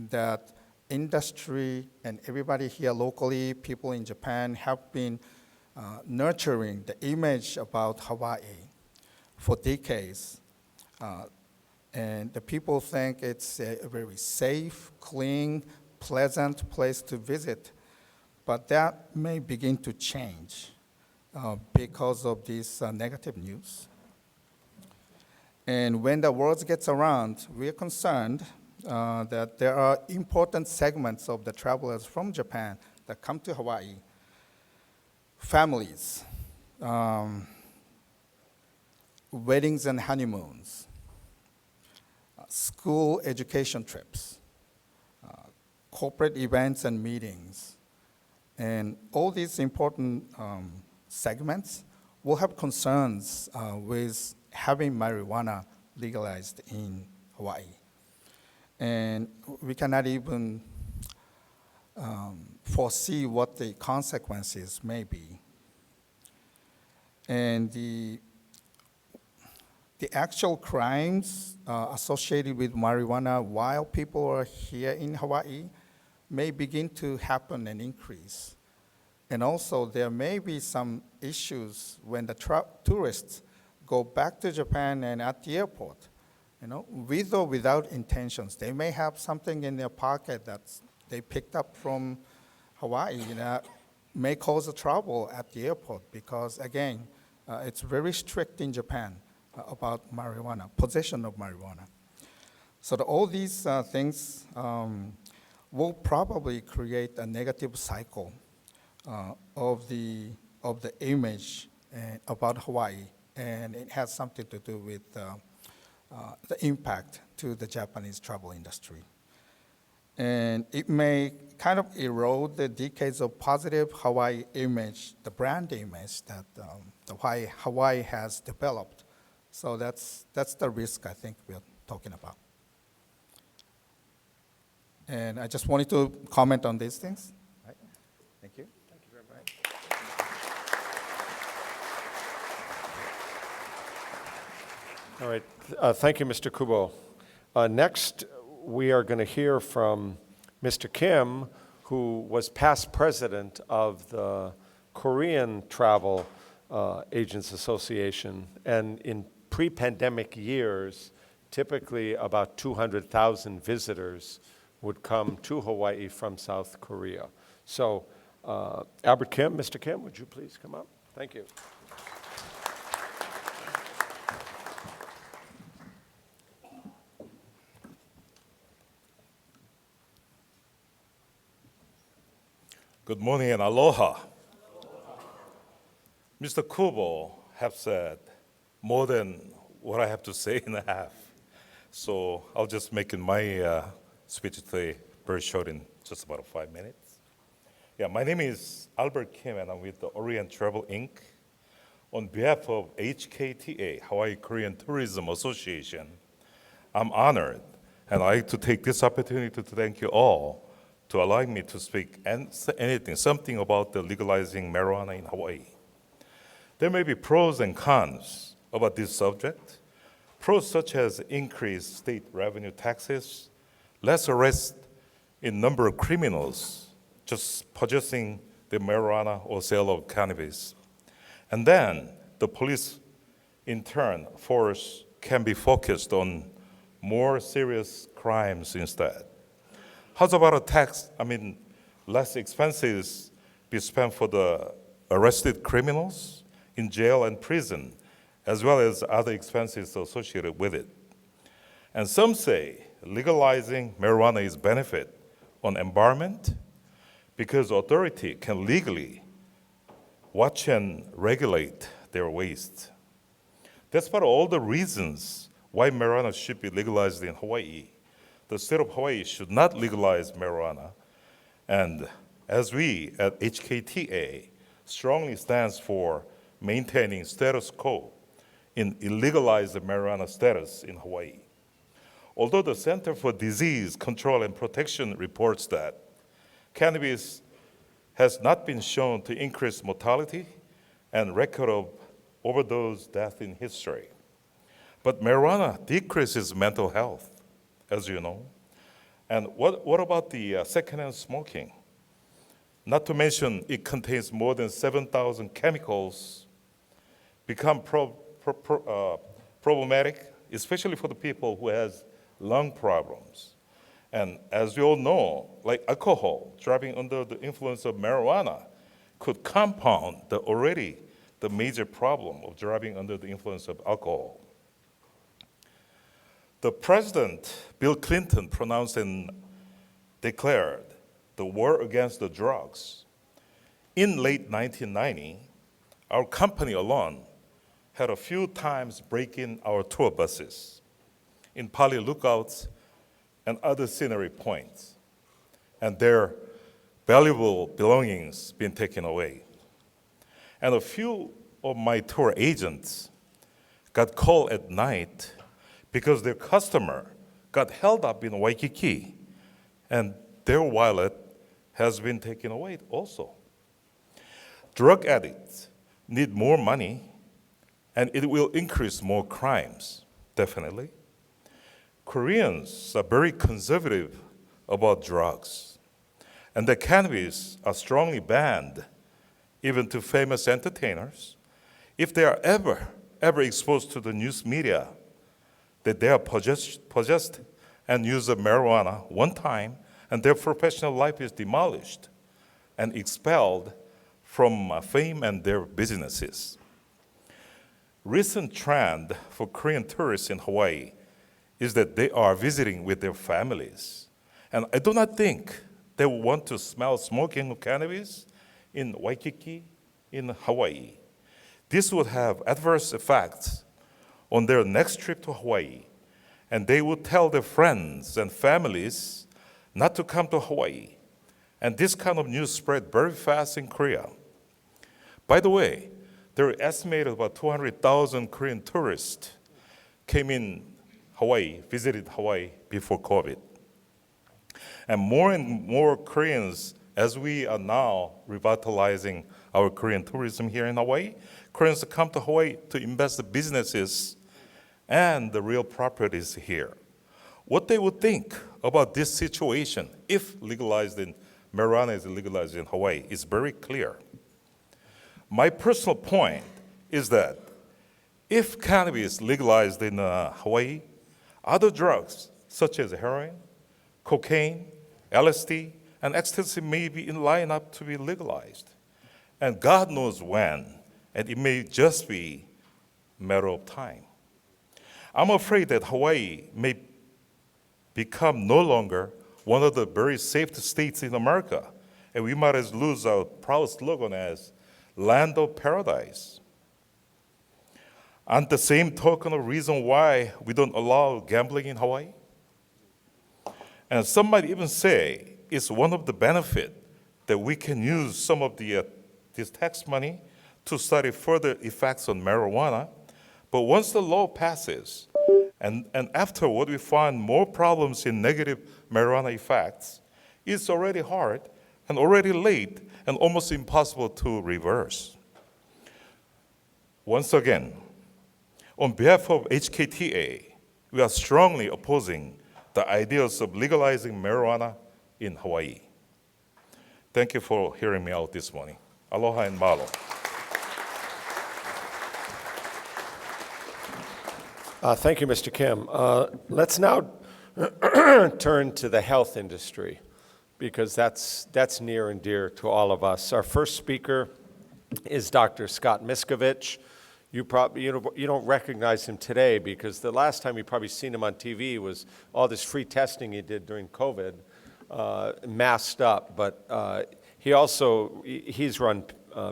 that industry and everybody here locally, people in Japan, have been nurturing the image about Hawaii for decades. And the people think it's a very safe, clean, pleasant place to visit. But that may begin to change because of this negative news. And when the word gets around, we are concerned that there are important segments of the travelers from Japan that come to Hawaii. Families, weddings and honeymoons, school education trips, corporate events and meetings, and all these important segments will have concerns with having marijuana legalized in Hawaii. And we cannot even foresee what the consequences may be. And the actual crimes associated with marijuana while people are here in Hawaii may begin to happen and increase. And also there may be some issues when the tourists go back to Japan and at the airport, with or without intentions. They may have something in their pocket that they picked up from Hawaii that may cause a trouble at the airport because, again, it's very strict in Japan about marijuana, possession of marijuana. So all these things will probably create a negative cycle of the image about Hawaii, and it has something to do with the impact to the Japanese travel industry. And it may kind of erode the decades of positive Hawaii image, the brand image that Hawaii has developed. So that's the risk I think we're talking about. And I just wanted to comment on these things. Right. Thank you. Thank you very much. All right. Thank you, Mr. Kubo. Next, we are going to hear from Mr. Kim, who was past president of the Korean Travel Agents Association. And in pre-pandemic years, typically about 200,000 visitors would come to Hawaii from South Korea. So, Albert Kim, Mr. Kim, would you please come up? Thank you. Good morning and aloha. Mr. Kubo have said more than what I have to say in a half. So I'll just make it my speech today very short in just about 5 minutes. Yeah, my name is Albert Kim and I'm with the Orient Travel Inc. On behalf of HKTA, Hawaii Korean Tourism Association, I'm honored and I'd like to take this opportunity to thank you all to allowing me to speak something about the legalizing marijuana in Hawaii. There may be pros and cons about this subject. Pros such as increased state revenue taxes, less arrest in number of criminals just possessing the marijuana or sale of cannabis. And then the police, in turn, force can be focused on more serious crimes instead. How's about less expenses be spent for the arrested criminals in jail and prison, as well as other expenses associated with it? And some say legalizing marijuana is benefit on environment because authority can legally watch and regulate their waste. That's about all the reasons why marijuana should be legalized in Hawaii. The state of Hawaii should not legalize marijuana. And as we at HKTA strongly stands for maintaining status quo in illegalized marijuana status in Hawaii. Although the Center for Disease Control and Protection reports that cannabis has not been shown to increase mortality and record of overdose death in history. But marijuana decreases mental health, as you know. And what about the secondhand smoking? Not to mention it contains more than 7,000 chemicals, become problematic, especially for the people who has lung problems. And as we all know, like alcohol, driving under the influence of marijuana could compound the major problem of driving under the influence of alcohol. The President, Bill Clinton, pronounced and declared the war against the drugs. In late 1990, our company alone had a few times break in our tour buses in Pali lookouts and other scenery points, and their valuable belongings being taken away. And a few of my tour agents got called at night because their customer got held up in Waikiki and their wallet has been taken away also. Drug addicts need more money and it will increase more crimes, definitely. Koreans are very conservative about drugs, and the cannabis are strongly banned, even to famous entertainers, if they are ever exposed to the news media that they are possessed and use of marijuana one time, and their professional life is demolished and expelled from fame and their businesses. Recent trend for Korean tourists in Hawaii is that they are visiting with their families. And I do not think they will want to smell smoking of cannabis in Waikiki, in Hawaii. This would have adverse effects on their next trip to Hawaii, and they would tell their friends and families not to come to Hawaii. And this kind of news spread very fast in Korea. By the way, there are estimated about 200,000 Korean tourists came in Hawaii, visited Hawaii before COVID. And more Koreans, as we are now revitalizing our Korean tourism here in Hawaii, Koreans come to Hawaii to invest in businesses and the real properties here. What they would think about this situation if marijuana is legalized in Hawaii is very clear. My personal point is that if cannabis is legalized in Hawaii, other drugs such as heroin, cocaine, LSD, and ecstasy may be in lineup to be legalized. And God knows when, and it may just be a matter of time. I'm afraid that Hawaii may become no longer one of the very safe states in America and we might as lose our proud slogan as land of paradise. And the same token of reason why we don't allow gambling in Hawaii. And some might even say it's one of the benefits that we can use some of this tax money to study further effects on marijuana. But once the law passes, and afterward we find more problems in negative marijuana effects, it's already hard and already late and almost impossible to reverse. Once again, on behalf of HKTA, we are strongly opposing the ideas of legalizing marijuana in Hawaii. Thank you for hearing me out this morning. Aloha and mahalo. Thank you, Mr. Kim. Let's now turn to the health industry, because that's near and dear to all of us. Our first speaker is Dr. Scott Miskovich. You don't recognize him today because the last time you probably seen him on TV was all this free testing he did during COVID, masked up. But he's run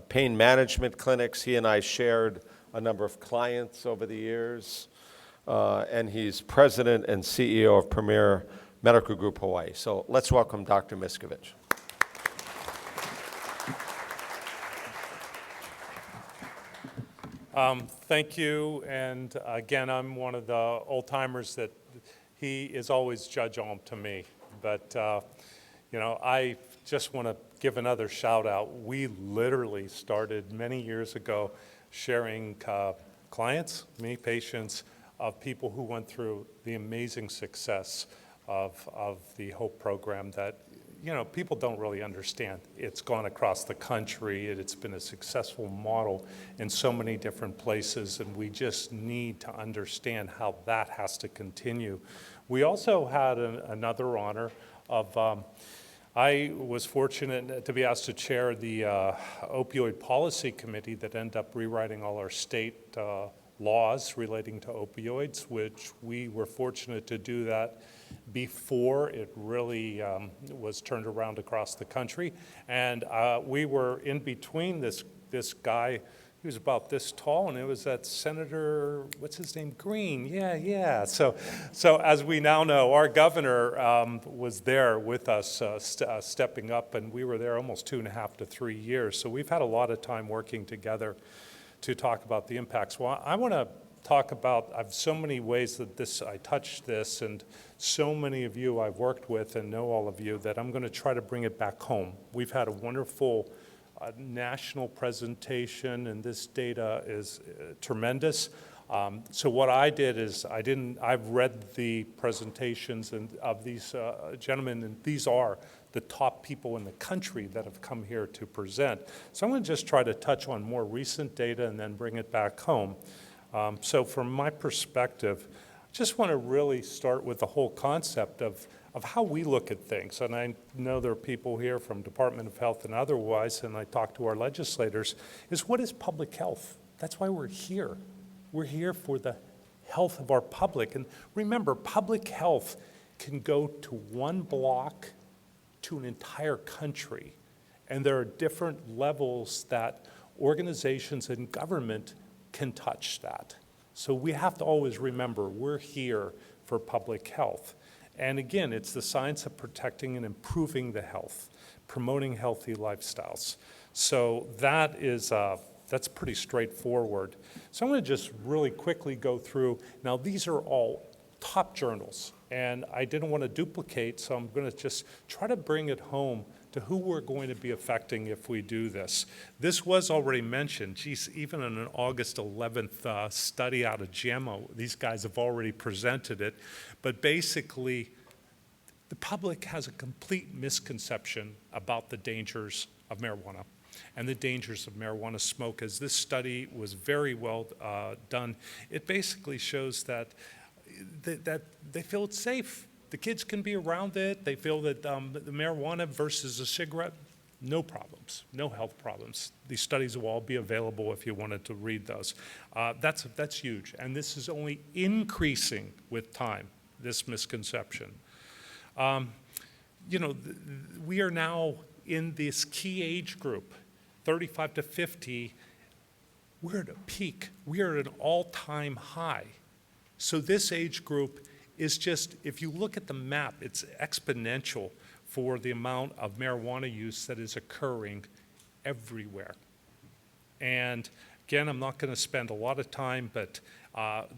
pain management clinics. He and I shared a number of clients over the years. And he's president and CEO of Premier Medical Group Hawaii. So let's welcome Dr. Miskovich. Thank you, and again, I'm one of the old-timers that he is always judge on to me. But, I just want to give another shout-out. We literally started many years ago sharing clients, patients, of people who went through the amazing success of the HOPE program that, people don't really understand. It's gone across the country. It's been a successful model in so many different places, and we just need to understand how that has to continue. We also had another honor of, I was fortunate to be asked to chair the opioid policy committee that ended up rewriting all our state laws relating to opioids, which we were fortunate to do that before it really was turned around across the country. And we were in between this guy, he was about this tall, and it was that Senator, what's his name, Green, yeah. So as we now know, our governor was there with us stepping up, and we were there almost 2.5 to 3 years. So we've had a lot of time working together to talk about the impacts. Well, I want to talk about, I have so many ways that I touch this, and so many of you I've worked with and know all of you, that I'm going to try to bring it back home. We've had a wonderful national presentation, and this data is tremendous. So what I did is I've read the presentations of these gentlemen, and these are the top people in the country that have come here to present. So I'm going to just try to touch on more recent data and then bring it back home. So from my perspective, I just want to really start with the whole concept of how we look at things. And I know there are people here from Department of Health and otherwise, and I talk to our legislators, is what is public health? That's why we're here. We're here for the health of our public. And remember, public health can go to one block to an entire country. And there are different levels that organizations and government can touch that. So we have to always remember we're here for public health. And again, it's the science of protecting and improving the health, promoting healthy lifestyles. So that is that's pretty straightforward. So I'm going to just really quickly go through. Now, these are all top journals, and I didn't want to duplicate, so I'm going to just try to bring it home to who we're going to be affecting if we do this. This was already mentioned. Geez, even in an August 11th study out of JAMA, these guys have already presented it. But basically, the public has a complete misconception about the dangers of marijuana and the dangers of marijuana smoke. As this study was very well done, it basically shows that they feel it's safe. The kids can be around it. They feel that the marijuana versus a cigarette, no problems, no health problems. These studies will all be available if you wanted to read those. That's huge, and this is only increasing with time, this misconception. We are now in this key age group, 35 to 50, we're at a peak. We are at an all-time high. So this age group is just, if you look at the map, it's exponential for the amount of marijuana use that is occurring everywhere. And again, I'm not going to spend a lot of time, but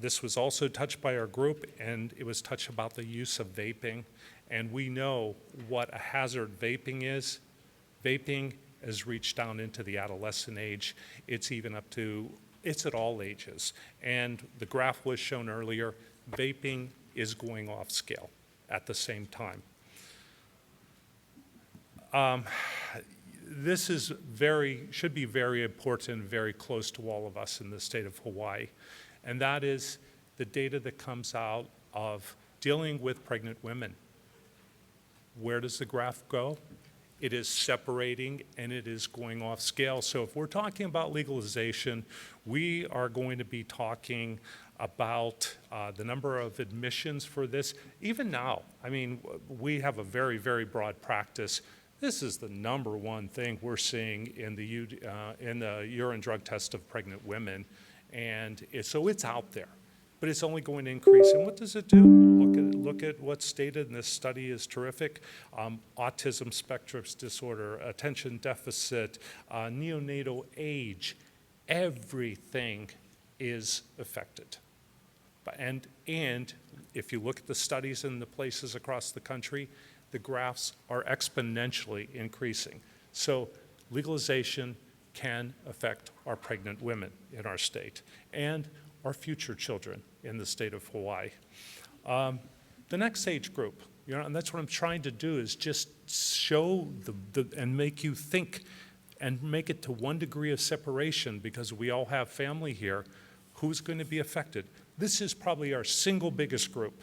this was also touched by our group, and it was touched about the use of vaping. And we know what a hazard vaping is. Vaping has reached down into the adolescent age. It's even up to, it's at all ages. And the graph was shown earlier, vaping is going off scale at the same time. This is should be very important, very close to all of us in the state of Hawaii. And that is the data that comes out of dealing with pregnant women. Where does the graph go? It is separating and it is going off scale. So if we're talking about legalization, we are going to be talking about the number of admissions for this. Even now, I mean, we have a very, very broad practice. This is the number one thing we're seeing in the urine drug test of pregnant women. And so it's out there, but it's only going to increase. And what does it do? Look at what's stated in this study is terrific. Autism spectrum disorder, attention deficit, neonatal age, everything is affected. And if you look at the studies in the places across the country, the graphs are exponentially increasing. So legalization can affect our pregnant women in our state and our future children in the state of Hawaii. The next age group, and that's what I'm trying to do, is just show and make you think and make it to one degree of separation, because we all have family here, who's going to be affected. This is probably our single biggest group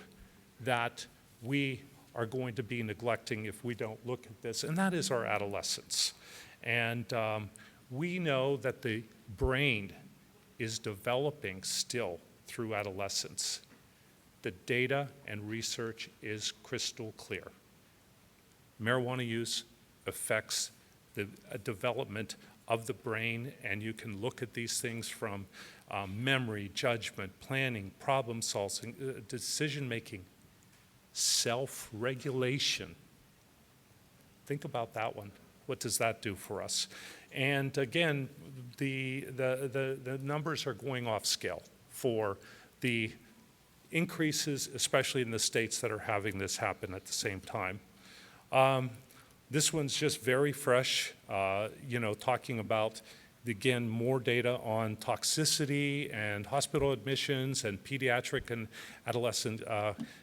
that we are going to be neglecting if we don't look at this, and that is our adolescents. And we know that the brain is developing still through adolescence. The data and research is crystal clear. Marijuana use affects the development of the brain, and you can look at these things from memory, judgment, planning, problem solving, decision-making, self-regulation. Think about that one. What does that do for us? And again, the numbers are going off scale for the increases, especially in the states that are having this happen at the same time. This one's just very fresh, talking about, again, more data on toxicity and hospital admissions and pediatric and adolescent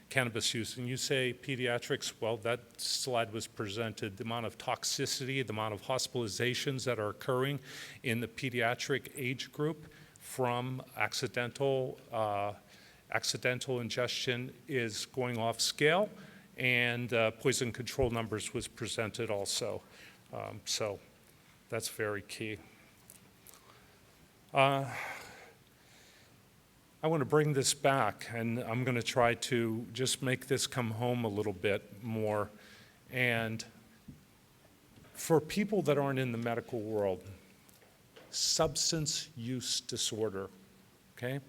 cannabis use. And you say pediatrics, well, that slide was presented, the amount of toxicity, the amount of hospitalizations that are occurring in the pediatric age group from accidental ingestion is going off scale, and poison control numbers was presented also. So that's very key. I want to bring this back, and I'm going to try to just make this come home a little bit more. And for people that aren't in the medical world, substance use disorder, okay?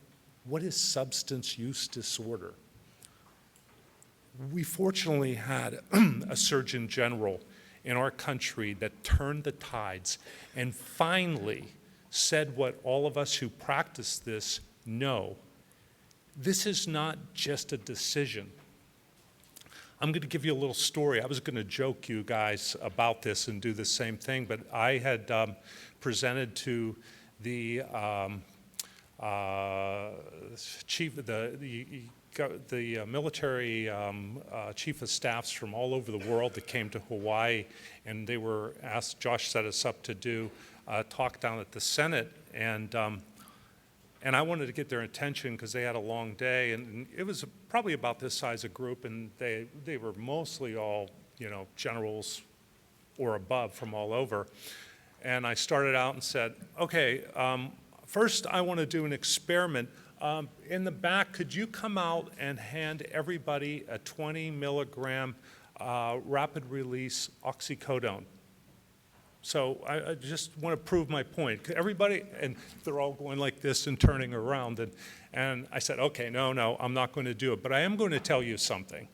What is substance use disorder? We fortunately had a Surgeon General in our country that turned the tides and finally said what all of us who practice this know. This is not just a decision. I'm going to give you a little story. I was going to joke you guys about this and do the same thing, but I had presented to the chief, the military chief of staffs from all over the world that came to Hawaii, and they were asked, Josh set us up to do a talk down at the Senate, and I wanted to get their attention because they had a long day, and it was probably about this size of group, and they were mostly all, generals or above from all over. And I started out and said, okay, first I want to do an experiment. In the back, could you come out and hand everybody a 20 milligram rapid release oxycodone? So I just want to prove my point. Everybody, and they're all going like this and turning around. And I said, okay, no, I'm not going to do it. But I am going to tell you something.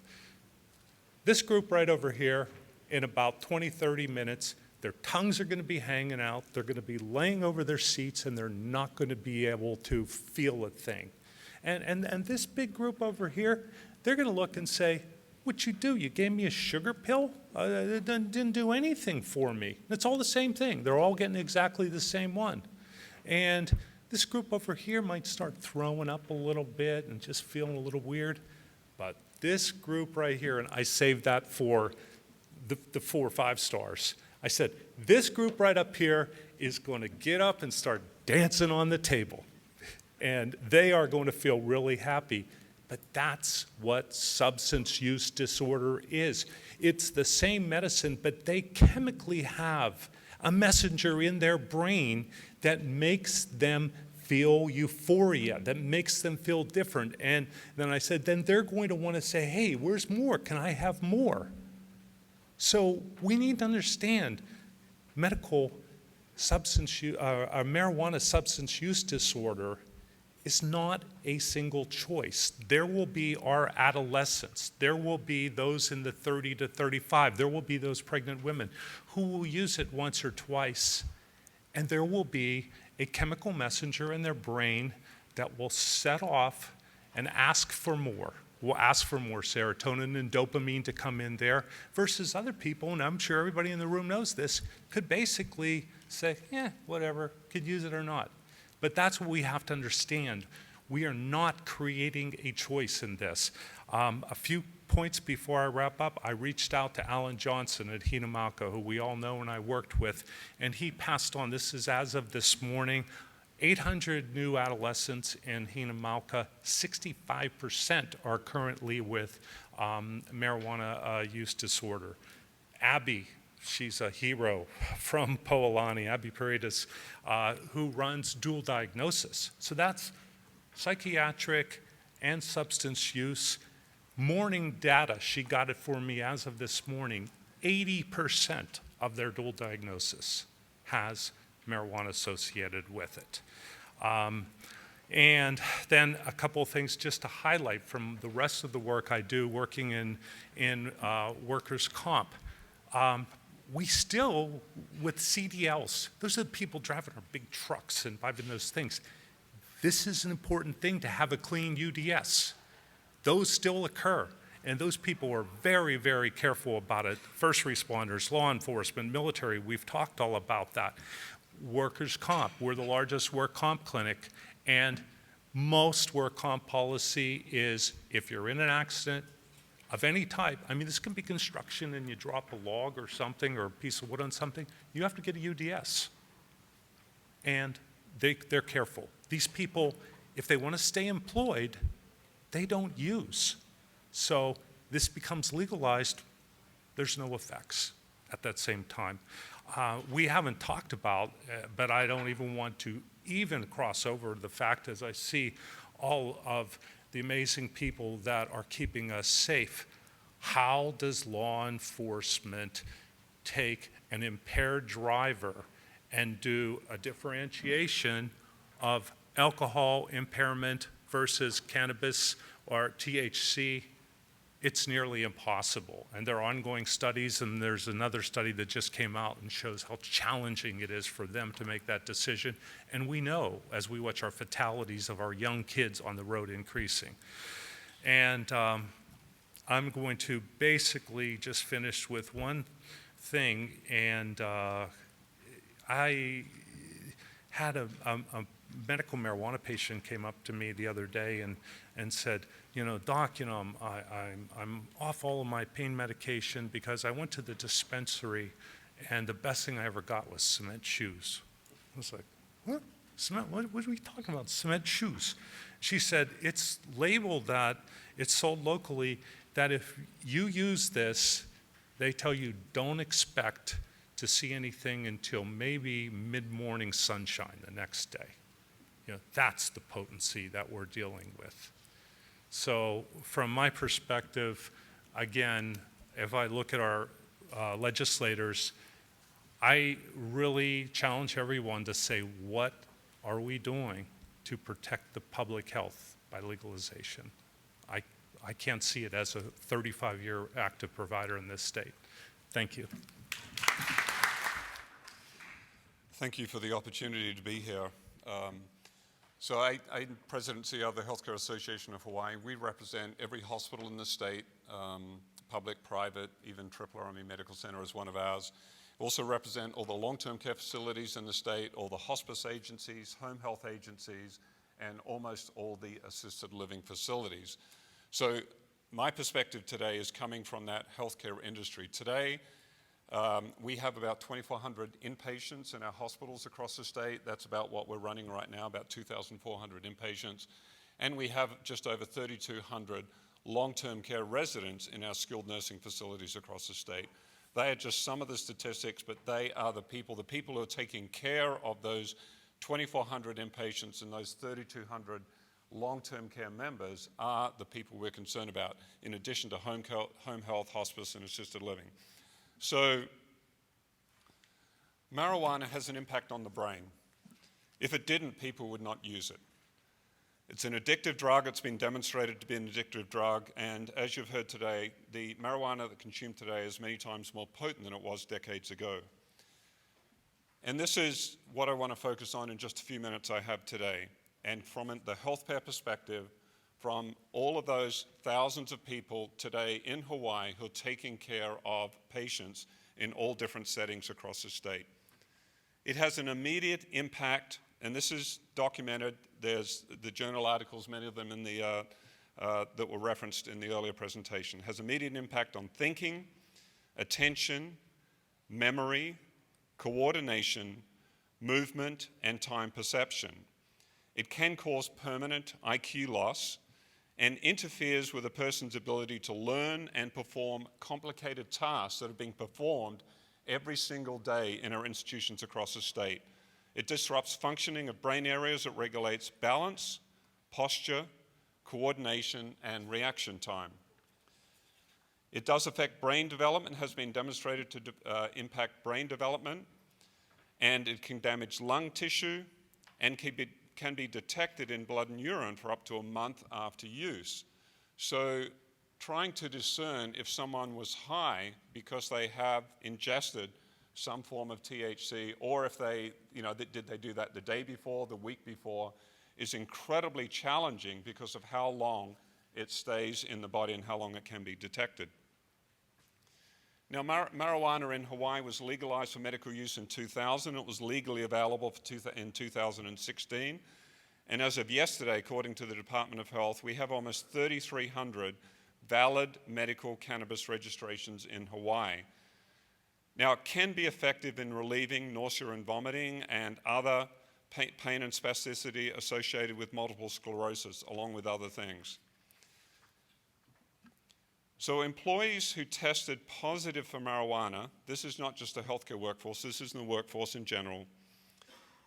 This group right over here, in about 20, 30 minutes, their tongues are going to be hanging out. They're going to be laying over their seats, and they're not going to be able to feel a thing. And this big group over here, they're going to look and say, what'd you do? You gave me a sugar pill? It didn't do anything for me. It's all the same thing. They're all getting exactly the same one. And this group over here might start throwing up a little bit and just feeling a little weird. But this group right here, and I saved that for the 4 or 5 stars. I said, this group right up here is going to get up and start dancing on the table. And they are going to feel really happy. But that's what substance use disorder is. It's the same medicine, but they chemically have a messenger in their brain that makes them feel euphoria, that makes them feel different. And then I said, then they're going to want to say, hey, where's more? Can I have more? So we need to understand medical substance use, marijuana substance use disorder is not a single choice. There will be our adolescents. There will be those in the 30 to 35. There will be those pregnant women who will use it once or twice. And there will be a chemical messenger in their brain that will set off and ask for more. Will ask for more serotonin and dopamine to come in there, versus other people, and I'm sure everybody in the room knows this, could basically say, yeah, whatever, could use it or not. But that's what we have to understand. We are not creating a choice in this. A few points before I wrap up, I reached out to Alan Johnson at Hinamauka, who we all know and I worked with, and he passed on, this is as of this morning, 800 new adolescents in Hinamauka. 65% are currently with marijuana use disorder. Abby, she's a hero from Poalani, Abby Paredes, who runs dual diagnosis. So that's psychiatric and substance use. Morning data, she got it for me as of this morning. 80% of their dual diagnosis has marijuana associated with it. And then a couple of things just to highlight from the rest of the work I do working in workers' comp. We still, with CDLs, those are the people driving our big trucks and driving those things. This is an important thing to have a clean UDS. Those still occur, and those people are very, very careful about it. First responders, law enforcement, military, we've talked all about that. Workers' comp, we're the largest work comp clinic, and most work comp policy is if you're in an accident of any type, I mean, this can be construction and you drop a log or something or a piece of wood on something, you have to get a UDS. And they're careful. These people, if they want to stay employed, they don't use. So this becomes legalized, there's no effects at that same time. We haven't talked about, but I don't even want to even cross over the fact as I see all of the amazing people that are keeping us safe. How does law enforcement take an impaired driver and do a differentiation of alcohol impairment versus cannabis or THC? It's nearly impossible. And there are ongoing studies, and there's another study that just came out and shows how challenging it is for them to make that decision. And we know, as we watch our fatalities of our young kids on the road increasing. And I'm going to basically just finish with one thing. And I had a medical marijuana patient came up to me the other day and said, you know, doc, you know, I'm off all of my pain medication because I went to the dispensary and the best thing I ever got was cement shoes. I was like, what? Cement? What are we talking about? Cement shoes? She said, it's labeled that it's sold locally, that if you use this, they tell you don't expect to see anything until maybe mid-morning sunshine the next day. You know, that's the potency that we're dealing with. So from my perspective, again, if I look at our legislators, I really challenge everyone to say, what are we doing to protect the public health by legalization? I can't see it as a 35-year active provider in this state. Thank you. Thank you for the opportunity to be here. So I'm President and CEO of the Healthcare Association of Hawaii. We represent every hospital in the state, public, private, even Triple Army Medical Center is one of ours. We also represent all the long-term care facilities in the state, all the hospice agencies, home health agencies, and almost all the assisted living facilities. So my perspective today is coming from that healthcare industry. Today, we have about 2,400 inpatients in our hospitals across the state. That's about what we're running right now, about 2,400 inpatients. And we have just over 3,200 long-term care residents in our skilled nursing facilities across the state. They are just some of the statistics, but they are the people who are taking care of those 2,400 inpatients and those 3,200 long-term care members are the people we're concerned about, in addition to home health, hospice, and assisted living. So marijuana has an impact on the brain. If it didn't, people would not use it. It's an addictive drug. It's been demonstrated to be an addictive drug. And as you've heard today, the marijuana that's consumed today is many times more potent than it was decades ago. And this is what I want to focus on in just a few minutes I have today. And from the healthcare perspective, from all of those thousands of people today in Hawaii who are taking care of patients in all different settings across the state. It has an immediate impact, and this is documented. There's the journal articles, many of them in the, that were referenced in the earlier presentation. It has immediate impact on thinking, attention, memory, coordination, movement, and time perception. It can cause permanent IQ loss and interferes with a person's ability to learn and perform complicated tasks that are being performed every single day in our institutions across the state. It disrupts functioning of brain areas that regulates balance, posture, coordination, and reaction time. It does affect brain development, has been demonstrated to impact brain development, and it can damage lung tissue and can be detected in blood and urine for up to a month after use. So trying to discern if someone was high because they have ingested some form of THC, or if they, did they do that the day before, the week before, is incredibly challenging because of how long it stays in the body and how long it can be detected. Now, marijuana in Hawaii was legalized for medical use in 2000. It was legally available in 2016. And as of yesterday, according to the Department of Health, we have almost 3,300 valid medical cannabis registrations in Hawaii. Now, it can be effective in relieving nausea and vomiting and other pain and spasticity associated with multiple sclerosis, along with other things. So employees who tested positive for marijuana, this is not just the healthcare workforce, this is in the workforce in general,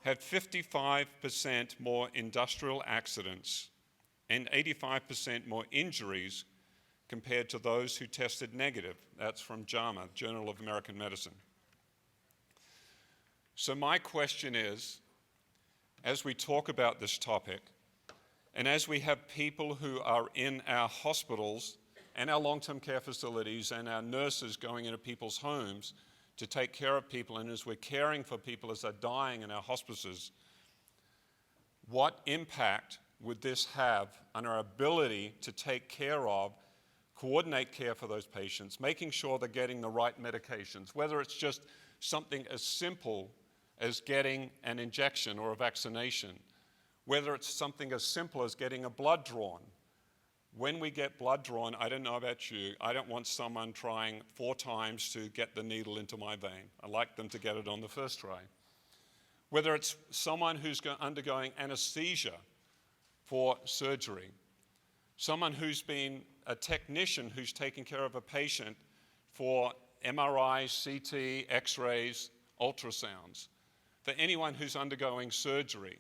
had 55% more industrial accidents and 85% more injuries compared to those who tested negative. That's from JAMA, Journal of American Medicine. So my question is, as we talk about this topic, and as we have people who are in our hospitals and our long-term care facilities and our nurses going into people's homes to take care of people, and as we're caring for people as they're dying in our hospices, what impact would this have on our ability to take care of, coordinate care for those patients, making sure they're getting the right medications, whether it's just something as simple as getting an injection or a vaccination, whether it's something as simple as getting a blood drawn. When we get blood drawn, I don't know about you, I don't want someone trying 4 times to get the needle into my vein. I like them to get it on the first try. Whether it's someone who's undergoing anesthesia for surgery, someone who's been a technician who's taking care of a patient for MRIs, CT, X-rays, ultrasounds, for anyone who's undergoing surgery,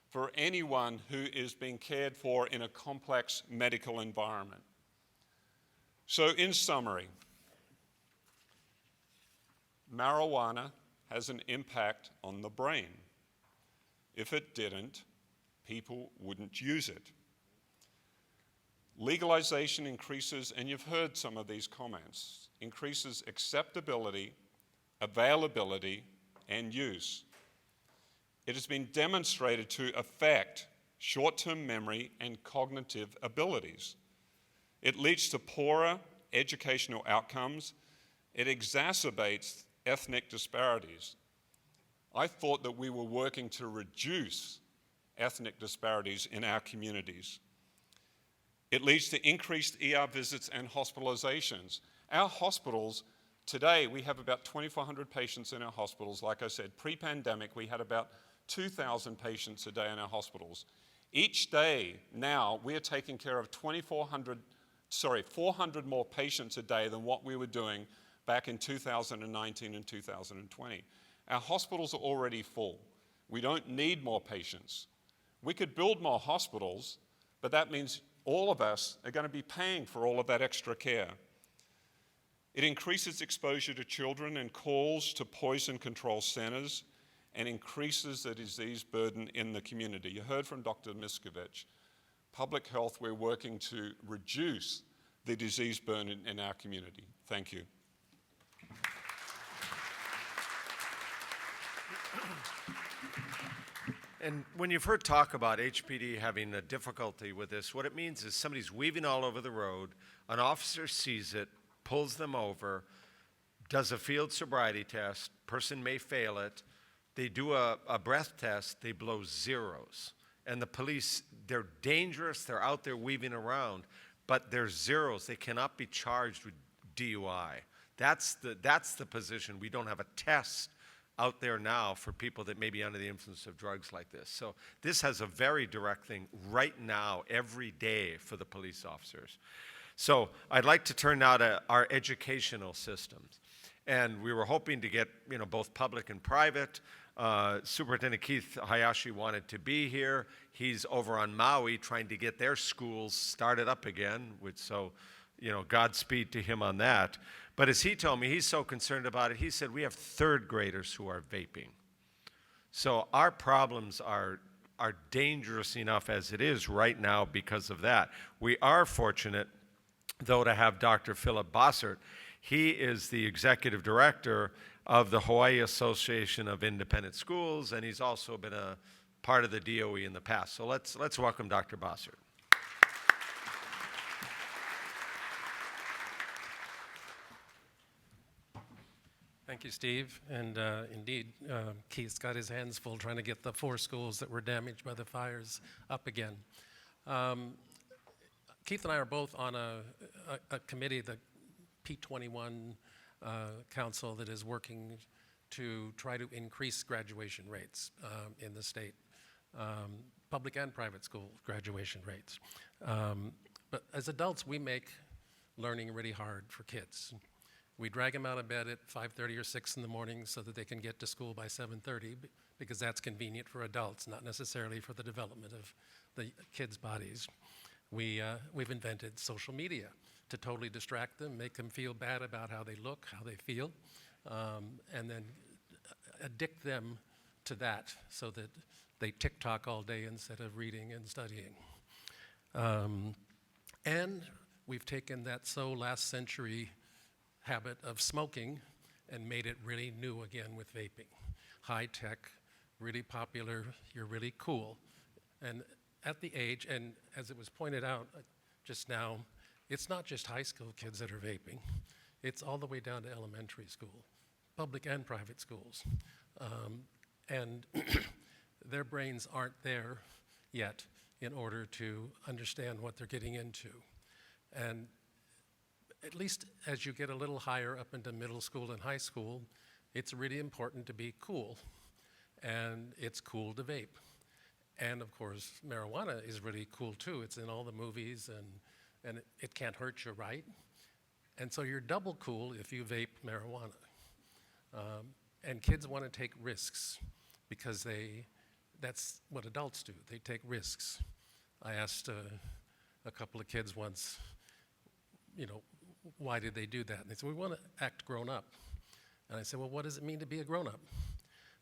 for anyone who is being cared for in a complex medical environment. So in summary, marijuana has an impact on the brain. If it didn't, people wouldn't use it. Legalization increases, and you've heard some of these comments, increases acceptability, availability, and use. It has been demonstrated to affect short-term memory and cognitive abilities. It leads to poorer educational outcomes. It exacerbates ethnic disparities. I thought that we were working to reduce ethnic disparities in our communities. It leads to increased ER visits and hospitalizations. Our hospitals, today we have about 2,400 patients in our hospitals. Like I said, pre-pandemic we had about 2,000 patients a day in our hospitals. Each day now we are taking care of 400 more patients a day than what we were doing back in 2019 and 2020. Our hospitals are already full. We don't need more patients. We could build more hospitals, but that means all of us are going to be paying for all of that extra care. It increases exposure to children and calls to poison control centers and increases the disease burden in the community. You heard from Dr. Miskovich. Public health, we're working to reduce the disease burden in our community. Thank you. And when you've heard talk about HPD having a difficulty with this, what it means is somebody's weaving all over the road, an officer sees it, pulls them over, does a field sobriety test, person may fail it, they do a breath test, they blow zeros. And the police, they're dangerous, they're out there weaving around, but they're zeros. They cannot be charged with DUI. That's the position. We don't have a test out there now for people that may be under the influence of drugs like this. So this has a very direct thing right now, every day for the police officers. So I'd like to turn now to our educational systems. And we were hoping to get, both public and private. Superintendent Keith Hayashi wanted to be here. He's over on Maui trying to get their schools started up again, Godspeed to him on that. But as he told me, he's so concerned about it, he said, we have third graders who are vaping. So our problems are dangerous enough as it is right now because of that. We are fortunate, though, to have Dr. Philip Bossert. He is the executive director of the Hawaii Association of Independent Schools, and he's also been a part of the DOE in the past. So let's welcome Dr. Bossert. Thank you, Steve. And indeed, Keith's got his hands full trying to get the 4 schools that were damaged by the fires up again. Keith and I are both on a committee, the P21 Council, that is working to try to increase graduation rates in the state, public and private school graduation rates. But as adults, we make learning really hard for kids. We drag them out of bed at 5:30 or 6 in the morning so that they can get to school by 7:30, because that's convenient for adults, not necessarily for the development of the kids' bodies. We've invented social media to totally distract them, make them feel bad about how they look, how they feel, and then addict them to that so that they TikTok all day instead of reading and studying. And we've taken that last century habit of smoking and made it really new again with vaping. High tech, really popular, you're really cool. And at the age, and as it was pointed out just now, it's not just high school kids that are vaping. It's all the way down to elementary school, public and private schools. And their brains aren't there yet in order to understand what they're getting into. And at least as you get a little higher up into middle school and high school, it's really important to be cool. And it's cool to vape. And of course, marijuana is really cool too. It's in all the movies, and it can't hurt you, right? And so you're double cool if you vape marijuana. And kids want to take risks because that's what adults do. They take risks. I asked a couple of kids once, why did they do that? And they said, we want to act grown up. And I said, well, what does it mean to be a grown-up?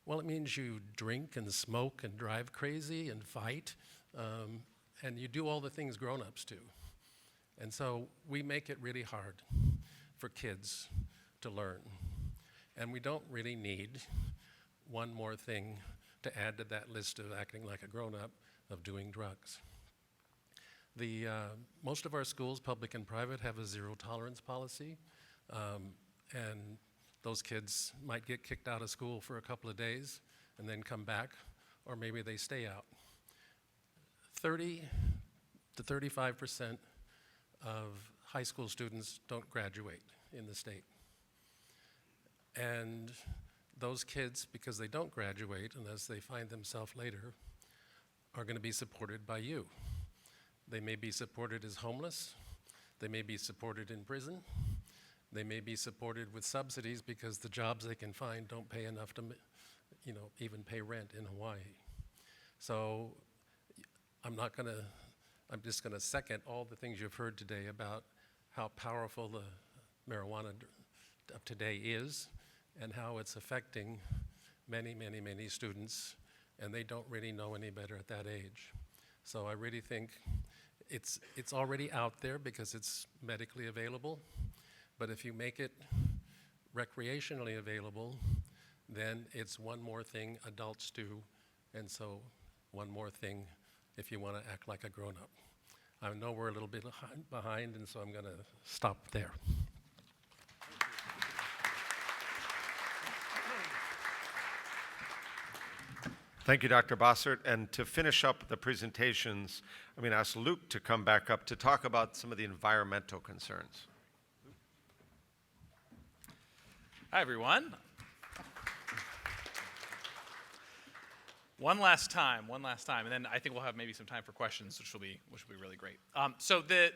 Well, it means you drink and smoke and drive crazy and fight, and you do all the things grown-ups do. And so we make it really hard for kids to learn. And we don't really need one more thing to add to that list of acting like a grown-up, of doing drugs. Most of our schools, public and private, have a zero-tolerance policy, and those kids might get kicked out of school for a couple of days and then come back, or maybe they stay out. 30 to 35% of high school students don't graduate in the state. And those kids, because they don't graduate, unless they find themselves later, are going to be supported by you. They may be supported as homeless. They may be supported in prison. They may be supported with subsidies because the jobs they can find don't pay enough to, even pay rent in Hawaii. So I'm just going to second all the things you've heard today about how powerful the marijuana of today is and how it's affecting many, many, many students, and they don't really know any better at that age. So I really think it's already out there because it's medically available, but if you make it recreationally available, then it's one more thing adults do, and so one more thing if you want to act like a grown-up. I know we're a little bit behind, and so I'm going to stop there. Thank you, Dr. Bossert. And to finish up the presentations, I'm going to ask Luke to come back up to talk about some of the environmental concerns. Hi, everyone. One last time, and then I think we'll have maybe some time for questions, which will be really great. So the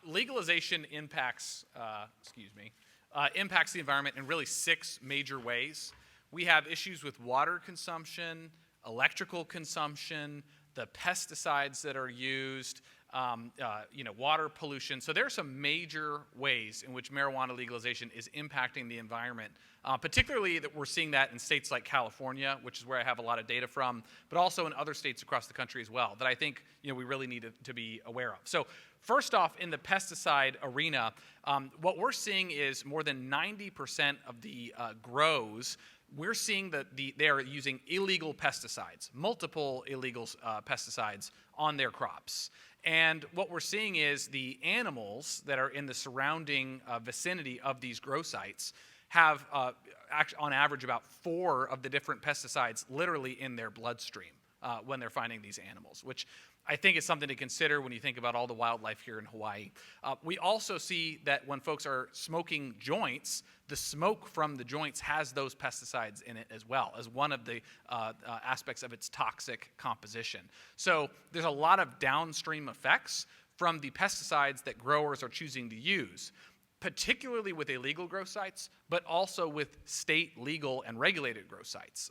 legalization impacts the environment in really 6 major ways. We have issues with water consumption, electrical consumption, the pesticides that are used, water pollution. So there are some major ways in which marijuana legalization is impacting the environment, particularly that we're seeing that in states like California, which is where I have a lot of data from, but also in other states across the country as well, that I think we really need to be aware of. So first off, in the pesticide arena, what we're seeing is more than 90% of the grows, we're seeing that they are using illegal pesticides, multiple illegal pesticides on their crops. And what we're seeing is the animals that are in the surrounding vicinity of these grow sites have, on average, about 4 of the different pesticides literally in their bloodstream when they're finding these animals, which I think is something to consider when you think about all the wildlife here in Hawaii. We also see that when folks are smoking joints, the smoke from the joints has those pesticides in it as well as one of the aspects of its toxic composition. So there's a lot of downstream effects from the pesticides that growers are choosing to use, particularly with illegal grow sites, but also with state legal and regulated grow sites.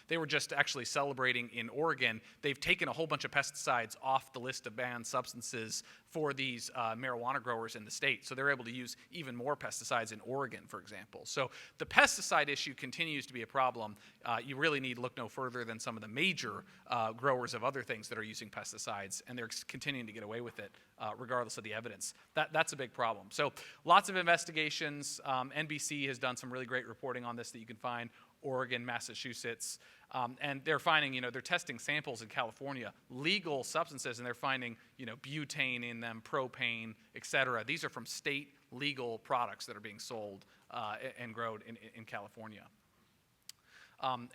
They were just actually celebrating in Oregon. They've taken a whole bunch of pesticides off the list of banned substances for these marijuana growers in the state. So they're able to use even more pesticides in Oregon, for example. So the pesticide issue continues to be a problem. You really need to look no further than some of the major growers of other things that are using pesticides, and they're continuing to get away with it regardless of the evidence. That's a big problem. So lots of investigations. NBC has done some really great reporting on this that you can find, Oregon, Massachusetts, and they're finding, they're testing samples in California, legal substances, and they're finding, butane in them, propane, et cetera. These are from state legal products that are being sold and grown in California.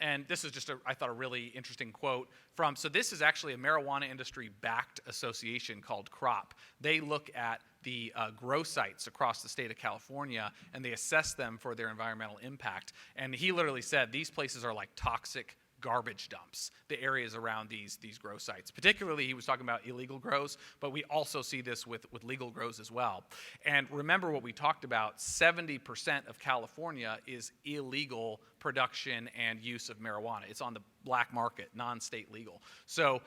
And this is just, I thought, a really interesting quote from, so this is actually a marijuana industry-backed association called CROP. They look at the grow sites across the state of California, and they assess them for their environmental impact. And he literally said these places are like toxic garbage dumps, the areas around these grow sites. Particularly, he was talking about illegal grows, but we also see this with legal grows as well. And remember what we talked about, 70% of California is illegal production and use of marijuana. It's on the black market, non-state legal. So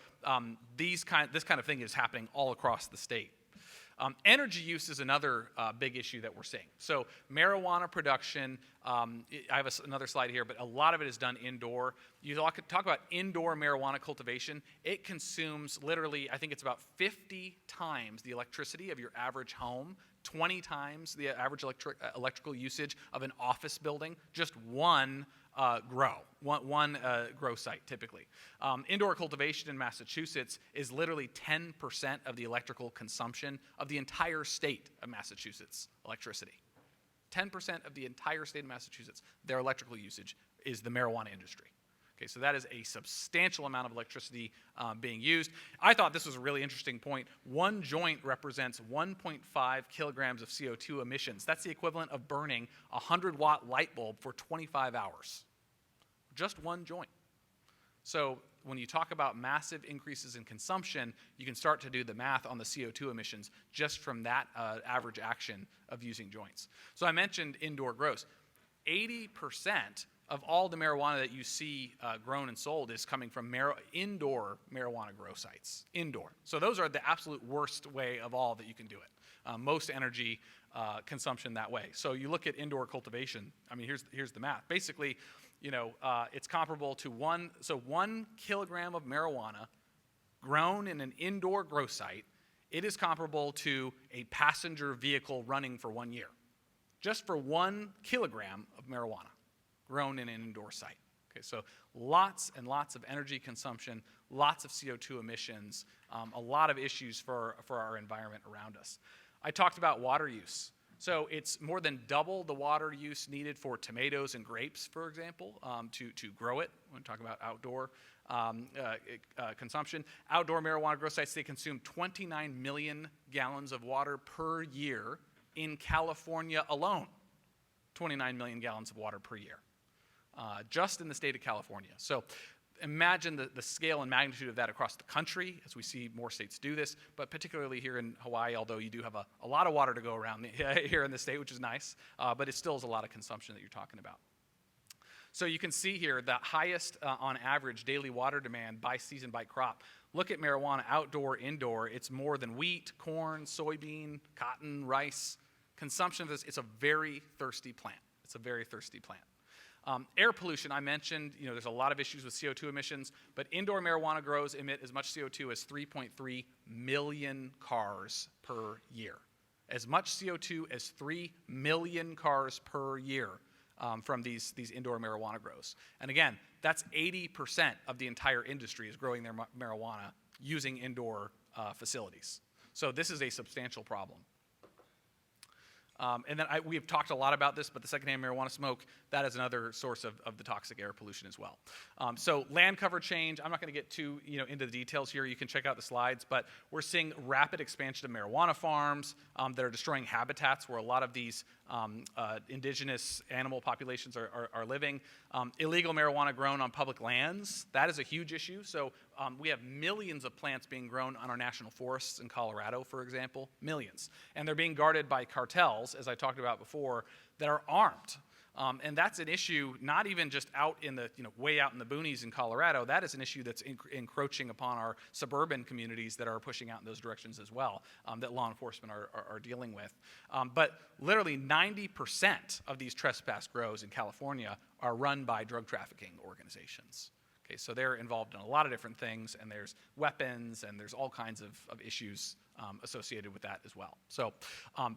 this kind of thing is happening all across the state. Energy use is another big issue that we're seeing. So marijuana production, I have another slide here, but a lot of it is done indoor. You talk about indoor marijuana cultivation. It consumes literally, I think it's about 50 times the electricity of your average home, 20 times the average electrical usage of an office building, just one grow site typically. Indoor cultivation in Massachusetts is literally 10% of the electrical consumption of the entire state of Massachusetts electricity. 10% of the entire state of Massachusetts, their electrical usage is the marijuana industry. Okay, so that is a substantial amount of electricity being used. I thought this was a really interesting point. One joint represents 1.5 kilograms of CO2 emissions. That's the equivalent of burning a 100-watt light bulb for 25 hours. Just one joint. So when you talk about massive increases in consumption, you can start to do the math on the CO2 emissions just from that average action of using joints. So I mentioned indoor grows. 80% of all the marijuana that you see grown and sold is coming from indoor marijuana grow sites, indoor. So those are the absolute worst way of all that you can do it. Most energy consumption that way. So you look at indoor cultivation. I mean, here's the math. Basically, it's comparable to 1 kilogram of marijuana grown in an indoor grow site. It is comparable to a passenger vehicle running for 1 year, just for 1 kilogram of marijuana grown in an indoor site. Okay, so lots and lots of energy consumption, lots of CO2 emissions, a lot of issues for our environment around us. I talked about water use. So it's more than double the water use needed for tomatoes and grapes, for example, to grow it. When we talk about outdoor consumption. Outdoor marijuana grow sites, they consume 29 million gallons of water per year in California alone. 29 million gallons of water per year. Just in the state of California. So imagine the scale and magnitude of that across the country as we see more states do this, but particularly here in Hawaii, although you do have a lot of water to go around here in the state, which is nice, but it still is a lot of consumption that you're talking about. So you can see here the highest on average daily water demand by season by crop. Look at marijuana outdoor, indoor. It's more than wheat, corn, soybean, cotton, rice. Consumption of this, it's a very thirsty plant. It's a very thirsty plant. Air pollution, I mentioned, there's a lot of issues with CO2 emissions, but indoor marijuana grows emit as much CO2 as 3.3 million cars per year. As much CO2 as 3 million cars per year from these indoor marijuana grows. And again, that's 80% of the entire industry is growing their marijuana using indoor facilities. So this is a substantial problem. And then we have talked a lot about this, but the secondhand marijuana smoke, that is another source of the toxic air pollution as well. So land cover change, I'm not going to get too into the details here. You can check out the slides, but we're seeing rapid expansion of marijuana farms that are destroying habitats where a lot of these indigenous animal populations are living. Illegal marijuana grown on public lands, that is a huge issue. So we have millions of plants being grown on our national forests in Colorado, for example, millions. And they're being guarded by cartels, as I talked about before, that are armed. And that's an issue not even just out in the, way out in the boonies in Colorado. That is an issue that's encroaching upon our suburban communities that are pushing out in those directions as well, that law enforcement are dealing with. But literally 90% of these trespass grows in California are run by drug trafficking organizations. Okay, so they're involved in a lot of different things, and there's weapons, and there's all kinds of issues associated with that as well. So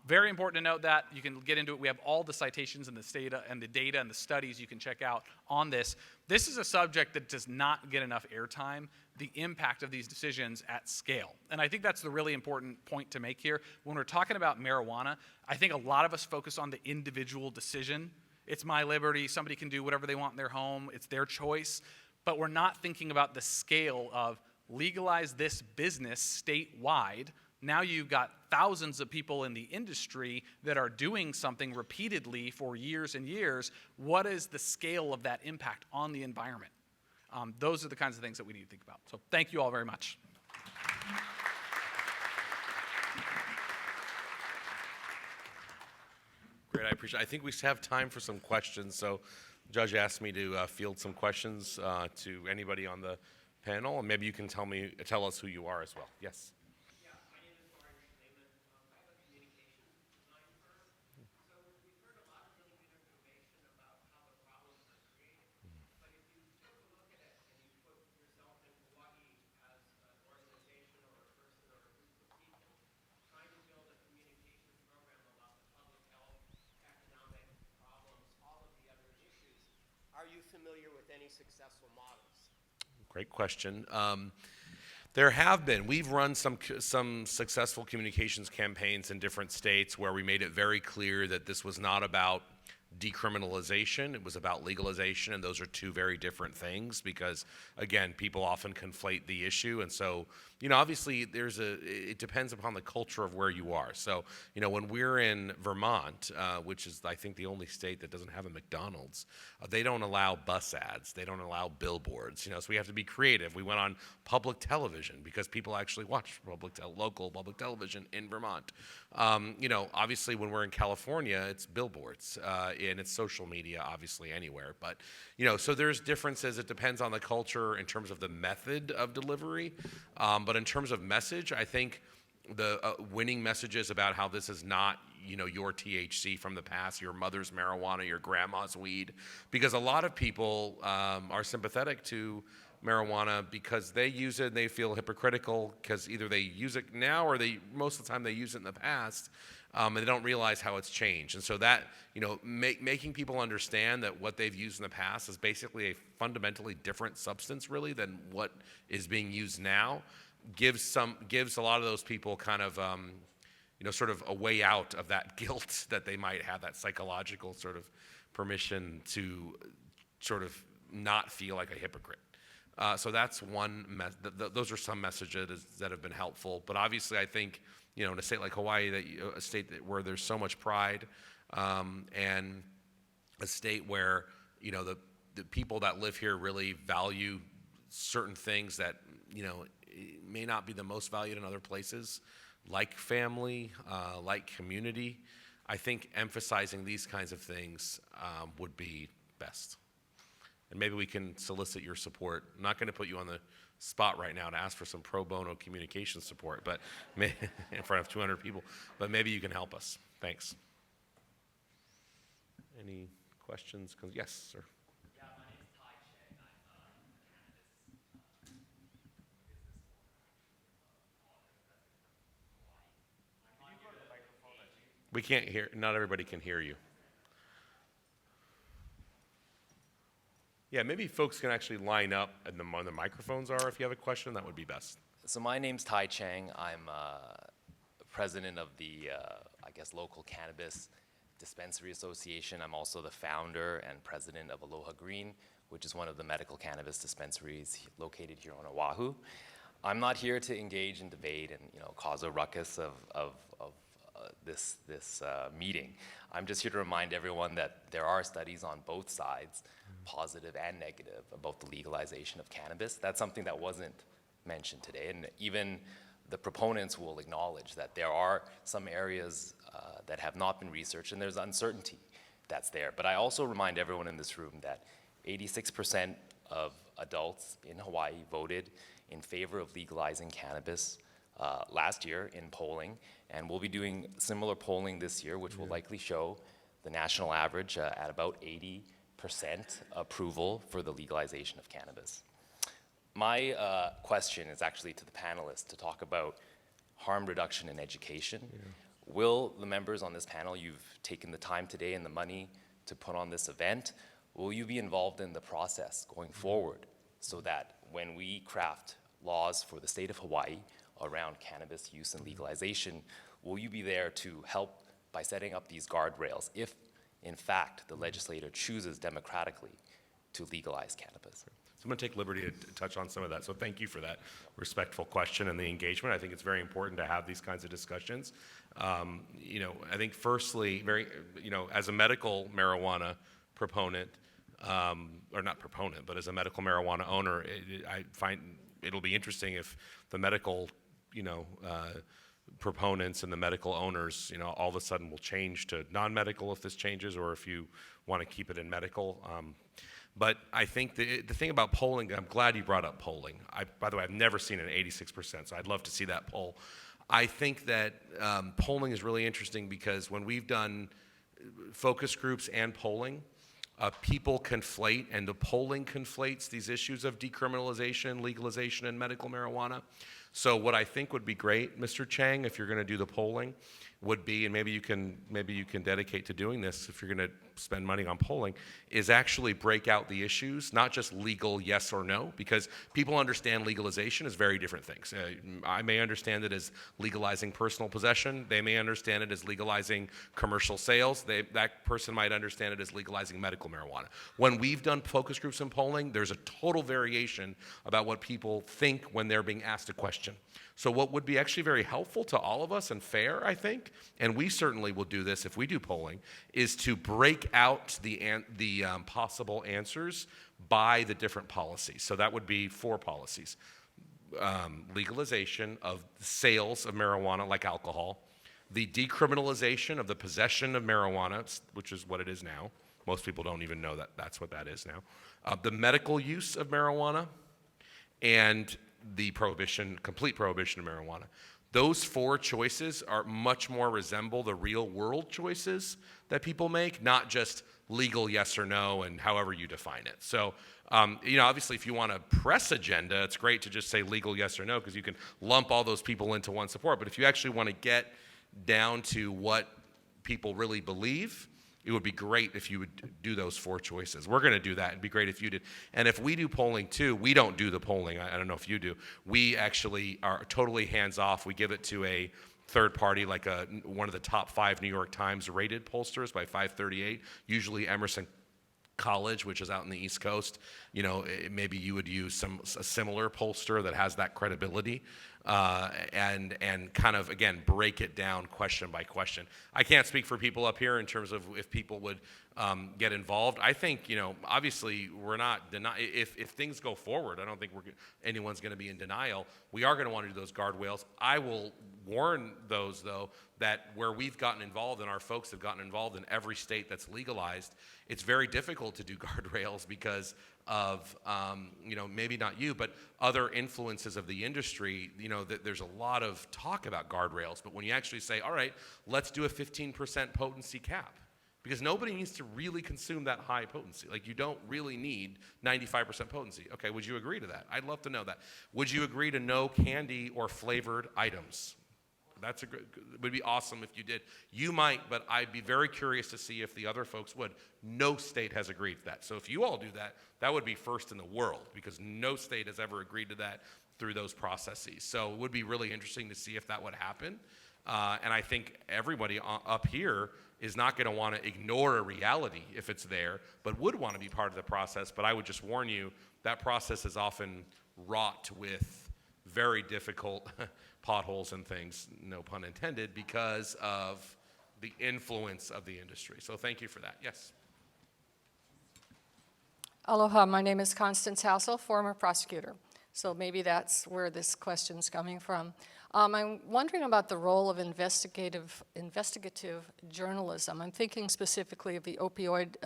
very important to note that. You can get into it. We have all the citations and the data and the studies you can check out on this. This is a subject that does not get enough airtime, the impact of these decisions at scale. And I think that's the really important point to make here. When we're talking about marijuana, I think a lot of us focus on the individual decision. It's my liberty. Somebody can do whatever they want in their home. It's their choice. But we're not thinking about the scale of legalize this business statewide. Now you've got thousands of people in the industry that are doing something repeatedly for years and years. What is the scale of that impact on the environment? Those are the kinds of things that we need to think about. So thank you all very much. Great, I appreciate it. I think we have time for some questions. So Judge asked me to field some questions to anybody on the panel, and maybe you can tell us who you are as well. Yes. Yeah, my name is Mario Schneeman. I familiar with any successful models? Great question. There have been. We've run some successful communications campaigns in different states where we made it very clear that this was not about decriminalization, it was about legalization, and those are two very different things because, again, people often conflate the issue, and so, obviously it depends upon the culture of where you are. So, when we're in Vermont, which is, I think, the only state that doesn't have a McDonald's, they don't allow bus ads, they don't allow billboards, so we have to be creative. We went on public television because people actually watch local public television in Vermont. Obviously when we're in California, it's billboards, and it's social media, obviously anywhere. But, so there's differences. It depends on the culture in terms of the method of delivery. But in terms of message, I think the winning messages about how this is not, your THC from the past, your mother's marijuana, your grandma's weed, because a lot of people are sympathetic to marijuana because they use it and they feel hypocritical because either they use it now or most of the time they use it in the past, and they don't realize how it's changed. And so that, making people understand that what they've used in the past is basically a fundamentally different substance really than what is being used now gives a lot of those people kind of sort of a way out of that guilt that they might have, that psychological sort of permission to sort of not feel like a hypocrite. So that's one. Those are some messages that have been helpful. But obviously, I think in a state like Hawaii, a state where there's so much pride, and a state where the people that live here really value certain things that may not be the most valued in other places, like family, like community. I think emphasizing these kinds of things would be best. And maybe we can solicit your support. I'm not going to put you on the spot right now to ask for some pro bono communication support, but in front of 200 people, but maybe you can help us. Thanks. Any questions? Yes, sir. Yeah, my name is Tai Cheng. I'm a cannabis business owner. We can't hear, not everybody can hear you. Yeah, maybe folks can actually line up and the microphones are. If you have a question, that would be best. So my name's Tai Cheng. I'm president of the, local cannabis dispensary association. I'm also the founder and president of Aloha Green, which is one of the medical cannabis dispensaries located here on Oahu. I'm not here to engage in debate and cause a ruckus of this meeting. I'm just here to remind everyone that there are studies on both sides, positive and negative, about the legalization of cannabis. That's something that wasn't mentioned today, and even the proponents will acknowledge that there are some areas that have not been researched, and there's uncertainty that's there. But I also remind everyone in this room that 86% of adults in Hawaii voted in favor of legalizing cannabis last year in polling, and we'll be doing similar polling this year, which will likely show the national average at about 80% approval for the legalization of cannabis. My question is actually to the panelists to talk about harm reduction in education. Will the members on this panel, you've taken the time today and the money to put on this event, will you be involved in the process going forward so that when we craft laws for the state of Hawaii around cannabis use and legalization, will you be there to help by setting up these guardrails if, in fact, the legislator chooses democratically to legalize cannabis? So I'm going to take liberty to touch on some of that. So thank you for that respectful question and the engagement. I think it's very important to have these kinds of discussions. I think firstly, as a medical marijuana proponent, or not proponent, but as a medical marijuana owner, I find it'll be interesting if the medical, proponents and the medical owners, all of a sudden will change to non-medical if this changes, or if you want to keep it in medical. But I think the thing about polling, I'm glad you brought up polling. By the way, I've never seen an 86%, so I'd love to see that poll. I think that polling is really interesting because when we've done focus groups and polling, people conflate, and the polling conflates these issues of decriminalization, legalization, and medical marijuana. So what I think would be great, Mr. Chang, if you're going to do the polling, would be, and maybe you can dedicate to doing this if you're going to spend money on polling, is actually break out the issues, not just legal yes or no, because people understand legalization as very different things. I may understand it as legalizing personal possession. They may understand it as legalizing commercial sales. That person might understand it as legalizing medical marijuana. When we've done focus groups and polling, there's a total variation about what people think when they're being asked a question. So what would be actually very helpful to all of us and fair, I think, and we certainly will do this if we do polling, is to break out the possible answers by the different policies. So that would be 4 policies. Legalization of sales of marijuana like alcohol, the decriminalization of the possession of marijuana, which is what it is now. Most people don't even know that that's what that is now. The medical use of marijuana, and the complete prohibition of marijuana. Those 4 choices are much more resemble the real world choices that people make, not just legal yes or no and however you define it. So, obviously if you want a press agenda, it's great to just say legal yes or no because you can lump all those people into one support. But if you actually want to get down to what people really believe, it would be great if you would do those 4 choices. We're going to do that. It'd be great if you did. And if we do polling too, we don't do the polling. I don't know if you do. We actually are totally hands-off. We give it to a third party, like one of the top 5 New York Times rated pollsters by 538, usually Emerson College, which is out in the East Coast. Maybe you would use a similar pollster that has that credibility. And kind of, again, break it down question by question. I can't speak for people up here in terms of if people would get involved. I think, obviously we're not if things go forward, I don't think anyone's going to be in denial. We are going to want to do those guardrails. I will warn those, though, that where we've gotten involved and our folks have gotten involved in every state that's legalized, it's very difficult to do guardrails because of, maybe not you, but other influences of the industry. There's a lot of talk about guardrails, but when you actually say, all right, let's do a 15% potency cap, because nobody needs to really consume that high potency. Like, you don't really need 95% potency. Okay, would you agree to that? I'd love to know that. Would you agree to no candy or flavored items? It would be awesome if you did. You might, but I'd be very curious to see if the other folks would. No state has agreed to that. So if you all do that, that would be first in the world, because no state has ever agreed to that through those processes. So it would be really interesting to see if that would happen. And I think everybody up here is not going to want to ignore a reality if it's there, but would want to be part of the process. But I would just warn you, that process is often wrought with very difficult potholes and things, no pun intended, because of the influence of the industry. So thank you for that. Yes. Aloha, my name is Constance Hassel, former prosecutor. So maybe that's where this question's coming from. I'm wondering about the role of investigative journalism. I'm thinking specifically of the opioid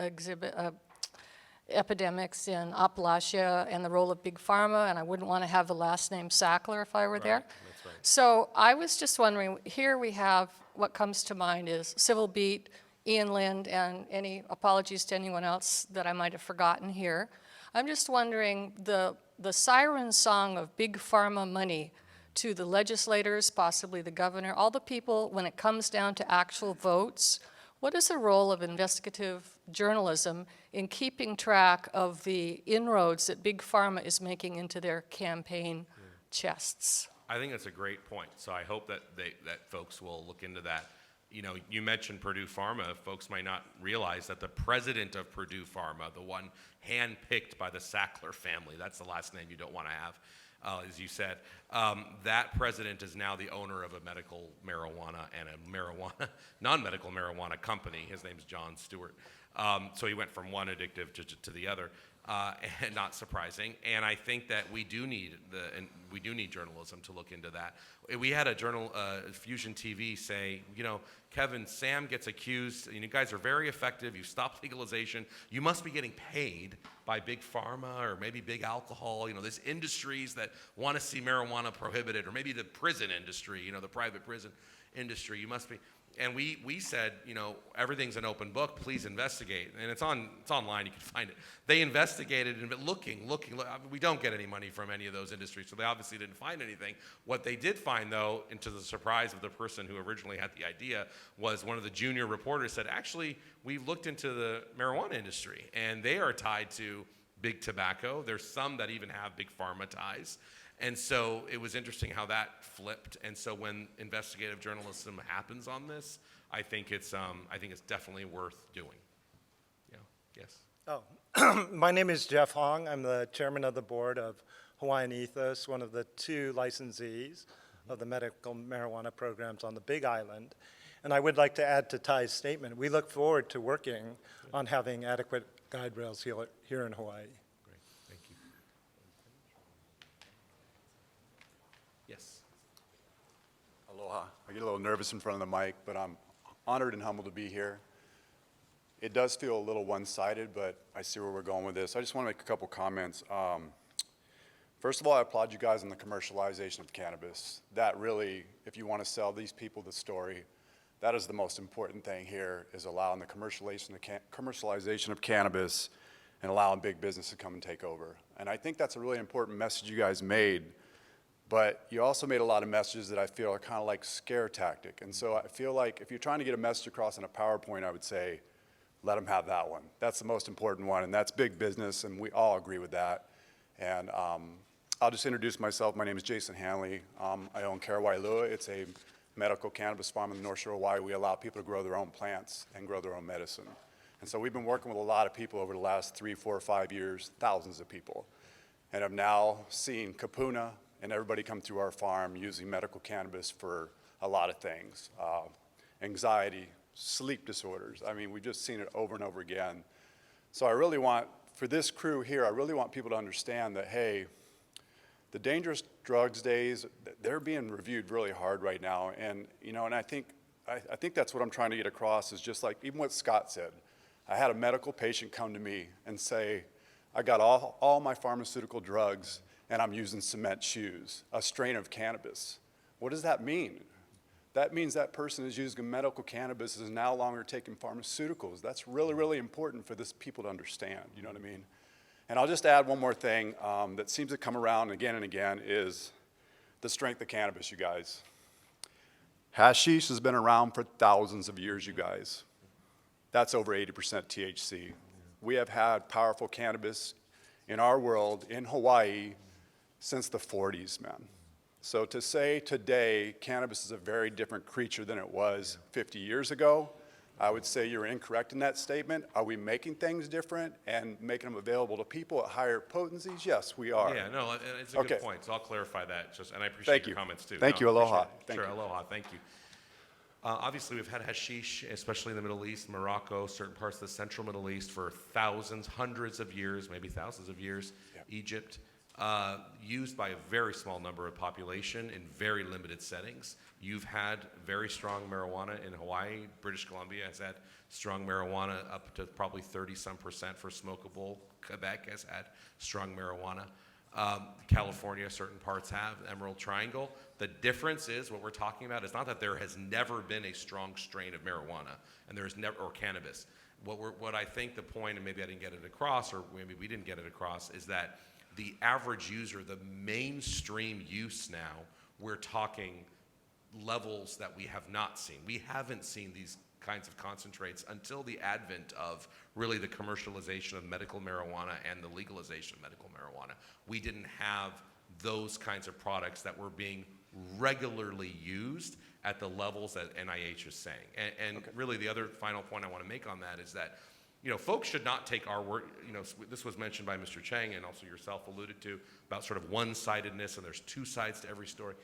epidemics in Appalachia and the role of Big Pharma, and I wouldn't want to have the last name Sackler if I were there. That's right. So I was just wondering, here we have what comes to mind is Civil Beat, Ian Lind, and any apologies to anyone else that I might have forgotten here. I'm just wondering, the siren song of Big Pharma money to the legislators, possibly the governor, all the people, when it comes down to actual votes, what is the role of investigative journalism in keeping track of the inroads that Big Pharma is making into their campaign chests? I think that's a great point. So I hope that folks will look into that. You mentioned Purdue Pharma. Folks might not realize that the president of Purdue Pharma, the one handpicked by the Sackler family, that's the last name you don't want to have, as you said, that president is now the owner of a medical marijuana and a non-medical marijuana company. His name's Jon Stewart. So he went from one addictive to the other, and not surprising. And I think that we do need journalism to look into that. We had a journal, Fusion TV, say, Kevin, Sam gets accused. You guys are very effective. You stopped legalization. You must be getting paid by Big Pharma or maybe big alcohol. There's industries that want to see marijuana prohibited, or maybe the prison industry. The private prison industry. You must be. And we said, you know, everything's an open book, please investigate. And it's online, you can find it. They investigated and been looking. We don't get any money from any of those industries, so they obviously didn't find anything. What they did find, though, and to the surprise of the person who originally had the idea, was one of the junior reporters said, actually, we've looked into the marijuana industry, and they are tied to big tobacco. There's some that even have big pharma ties. And so it was interesting how that flipped. And so when investigative journalism happens on this, I think it's definitely worth doing. Yeah. Yes. Oh, my name is Jeff Hong. I'm the chairman of the board of Hawaiian Ethos, one of the 2 licensees of the medical marijuana programs on the Big Island. And I would like to add to Ty's statement, we look forward to working on having adequate guide rails here in Hawaii. Great. Thank you. Yes. Aloha. I get a little nervous in front of the mic, but I'm honored and humbled to be here. It does feel a little one-sided, but I see where we're going with this. I just want to make a couple comments. First of all, I applaud you guys on the commercialization of cannabis. That really, if you want to sell these people the story, that is the most important thing here, is allowing the commercialization of cannabis and allowing big business to come and take over. And I think that's a really important message you guys made. But you also made a lot of messages that I feel are kind of like scare tactic. And so I feel like if you're trying to get a message across in a PowerPoint, I would say, let them have that one. That's the most important one, and that's big business, and we all agree with that. And I'll just introduce myself. My name is Jason Hanley. I own Karawailua. It's a medical cannabis farm in the North Shore of Hawaii. We allow people to grow their own plants and grow their own medicine. And so we've been working with a lot of people over the last 3, 4, 5 years, thousands of people. And I've now seen Kapuna and everybody come through our farm using medical cannabis for a lot of things. Anxiety, sleep disorders. I mean, we've just seen it over and over again. So I really want, for this crew here, I really want people to understand that, hey, the dangerous drugs days, they're being reviewed really hard right now. And, you know, and I think that's what I'm trying to get across, is just like, even what Scott said. I had a medical patient come to me and say, I got all my pharmaceutical drugs and I'm using cement shoes, a strain of cannabis. What does that mean? That means that person is using medical cannabis, is no longer taking pharmaceuticals. That's really, really important for this people to understand, you know what I mean? And I'll just add one more thing that seems to come around again and again, is the strength of cannabis, you guys. Hashish has been around for thousands of years, you guys. That's over 80% THC. We have had powerful cannabis in our world, in Hawaii, since the 40s, man. So to say today cannabis is a very different creature than it was 50 years ago, I would say you're incorrect in that statement. Are we making things different and making them available to people at higher potencies? Yes, we are. Yeah, no, it's a good point. So I'll clarify that. And I appreciate Thank your you. comments too. Thank you. Aloha. Sure, aloha. Thank you. Obviously, we've had hashish, especially in the Middle East, Morocco, certain parts of the central Middle East, for thousands, hundreds of years, maybe thousands of years. Yep. Egypt, used by a very small number of population in very limited settings. You've had very strong marijuana in Hawaii. British Columbia has had strong marijuana up to probably 30-some% for smokable. Quebec has had strong marijuana. California, certain parts have, Emerald Triangle. The difference is, what we're talking about is not that there has never been a strong strain of marijuana, and there is never, or cannabis. What I think the point, and maybe I didn't get it across, or maybe we didn't get it across, is that the average user, the mainstream use now, we're talking levels that we have not seen. We haven't seen these kinds of concentrates until the advent of really the commercialization of medical marijuana and the legalization of medical marijuana. We didn't have those kinds of products that were being regularly used at the levels that NIH is saying. And okay. Really the other final point I want to make on that is that, you know, folks should not take our word, you know, this was mentioned by Mr. Chang and also yourself alluded to about sort of one-sidedness, and there's two sides to every story.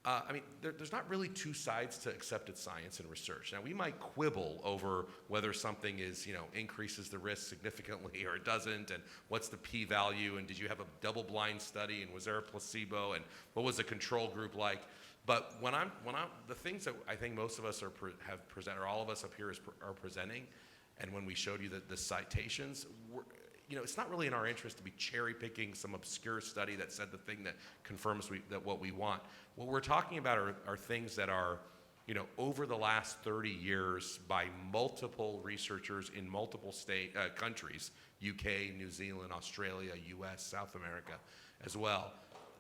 I mean, there's not really two sides to accepted science and research. Now, we might quibble over whether something is, you know, increases the risk significantly or it doesn't, and what's the p-value, and did you have a double-blind study, and was there a placebo, and what was the control group like? But when I'm the things that I think most of us have presented, or all of us up here are presenting, and when we showed you the citations, you know, it's not really in our interest to be cherry picking some obscure study that said the thing that confirms that what we want. What we're talking about are things that are, you over the last 30 years by multiple researchers in multiple countries, UK, New Zealand, Australia, US, South America as well,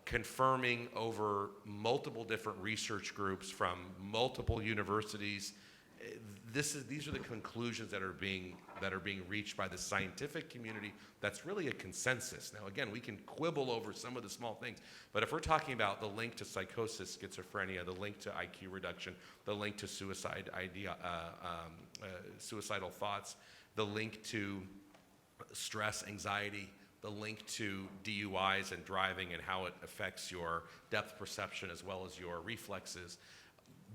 confirming over multiple different research groups from multiple universities. These are the conclusions that are being reached by the scientific community. That's really a consensus. Now, again, we can quibble over some of the small things, but if we're talking about the link to psychosis, schizophrenia, the link to IQ reduction, the link to suicidal thoughts, the link to stress, anxiety, the link to DUIs and driving and how it affects your depth perception as well as your reflexes,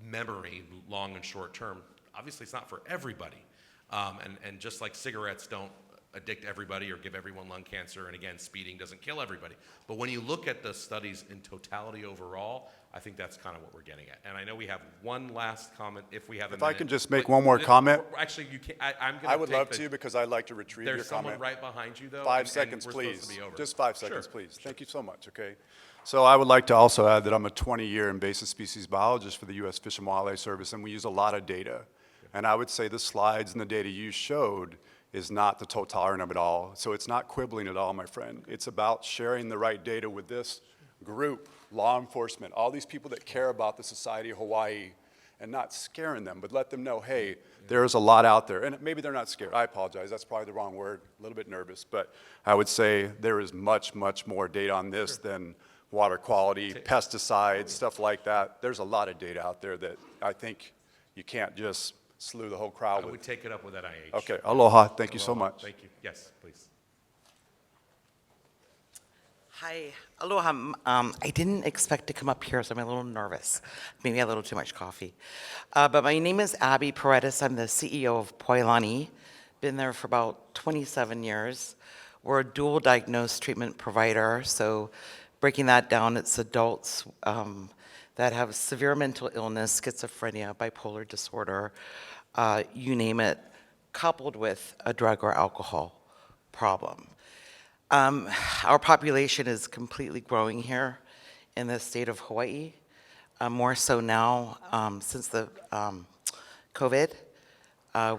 memory, long and short term. Obviously, it's not for everybody. And just like cigarettes don't addict everybody or give everyone lung cancer, and again, speeding doesn't kill everybody. But when you look at the studies in totality overall, I think that's kind of what we're getting at. And I know we have one last comment, if we have a minute. If I can just make one more comment. Actually, you can't. I'm going to I would love to, because I'd like to retrieve your There's comment. someone right behind you, though. 5 seconds, we're supposed please. to be over. Just 5 seconds, Sure. please. Thank you so much, okay? So I would like to also add that I'm a 20-year invasive species biologist for the U.S. Fish and Wildlife Service, and we use a lot of data. And I would say the slides and the data you showed is not the totality of it all. So it's not quibbling at all, my friend. It's about sharing the right data with this group, law enforcement, all these people that care about the society of Hawaii, and not scaring them, but let them know, hey, there's a lot out there. And maybe they're not scared. I apologize. That's probably the wrong word. A little bit nervous. But I would say there is much, much more data on this than water quality, pesticides, stuff like that. There's a lot of data out there that I think you can't just slew the whole crowd I with. would take it up with NIH. Okay, aloha. Thank you so Aloha. much. Thank you. Yes, please. Hi, aloha. I didn't expect to come up here, so I'm a little nervous. Maybe a little too much coffee. But my name is Abby Paredes. I'm the CEO of Poilani. Been there for about 27 years. We're a dual diagnosed treatment provider. So breaking that down, it's adults that have severe mental illness, schizophrenia, bipolar disorder, you name it, coupled with a drug or alcohol problem. Our population is completely growing here in the state of Hawaii, more so now since the COVID.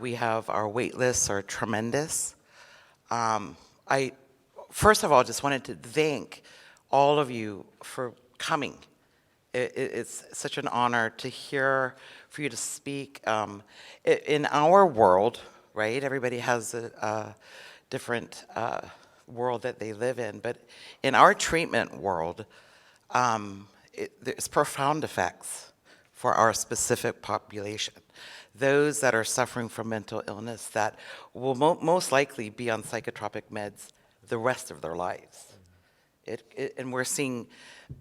We have our wait lists are tremendous. I, first of all, just wanted to thank all of you for coming. It's such an honor to hear, for you to speak. In our world, right, everybody has a different world that they live in, but in our treatment world, there's profound effects for our specific population. Those that are suffering from mental illness that will most likely be on psychotropic meds the rest of their lives. And we're seeing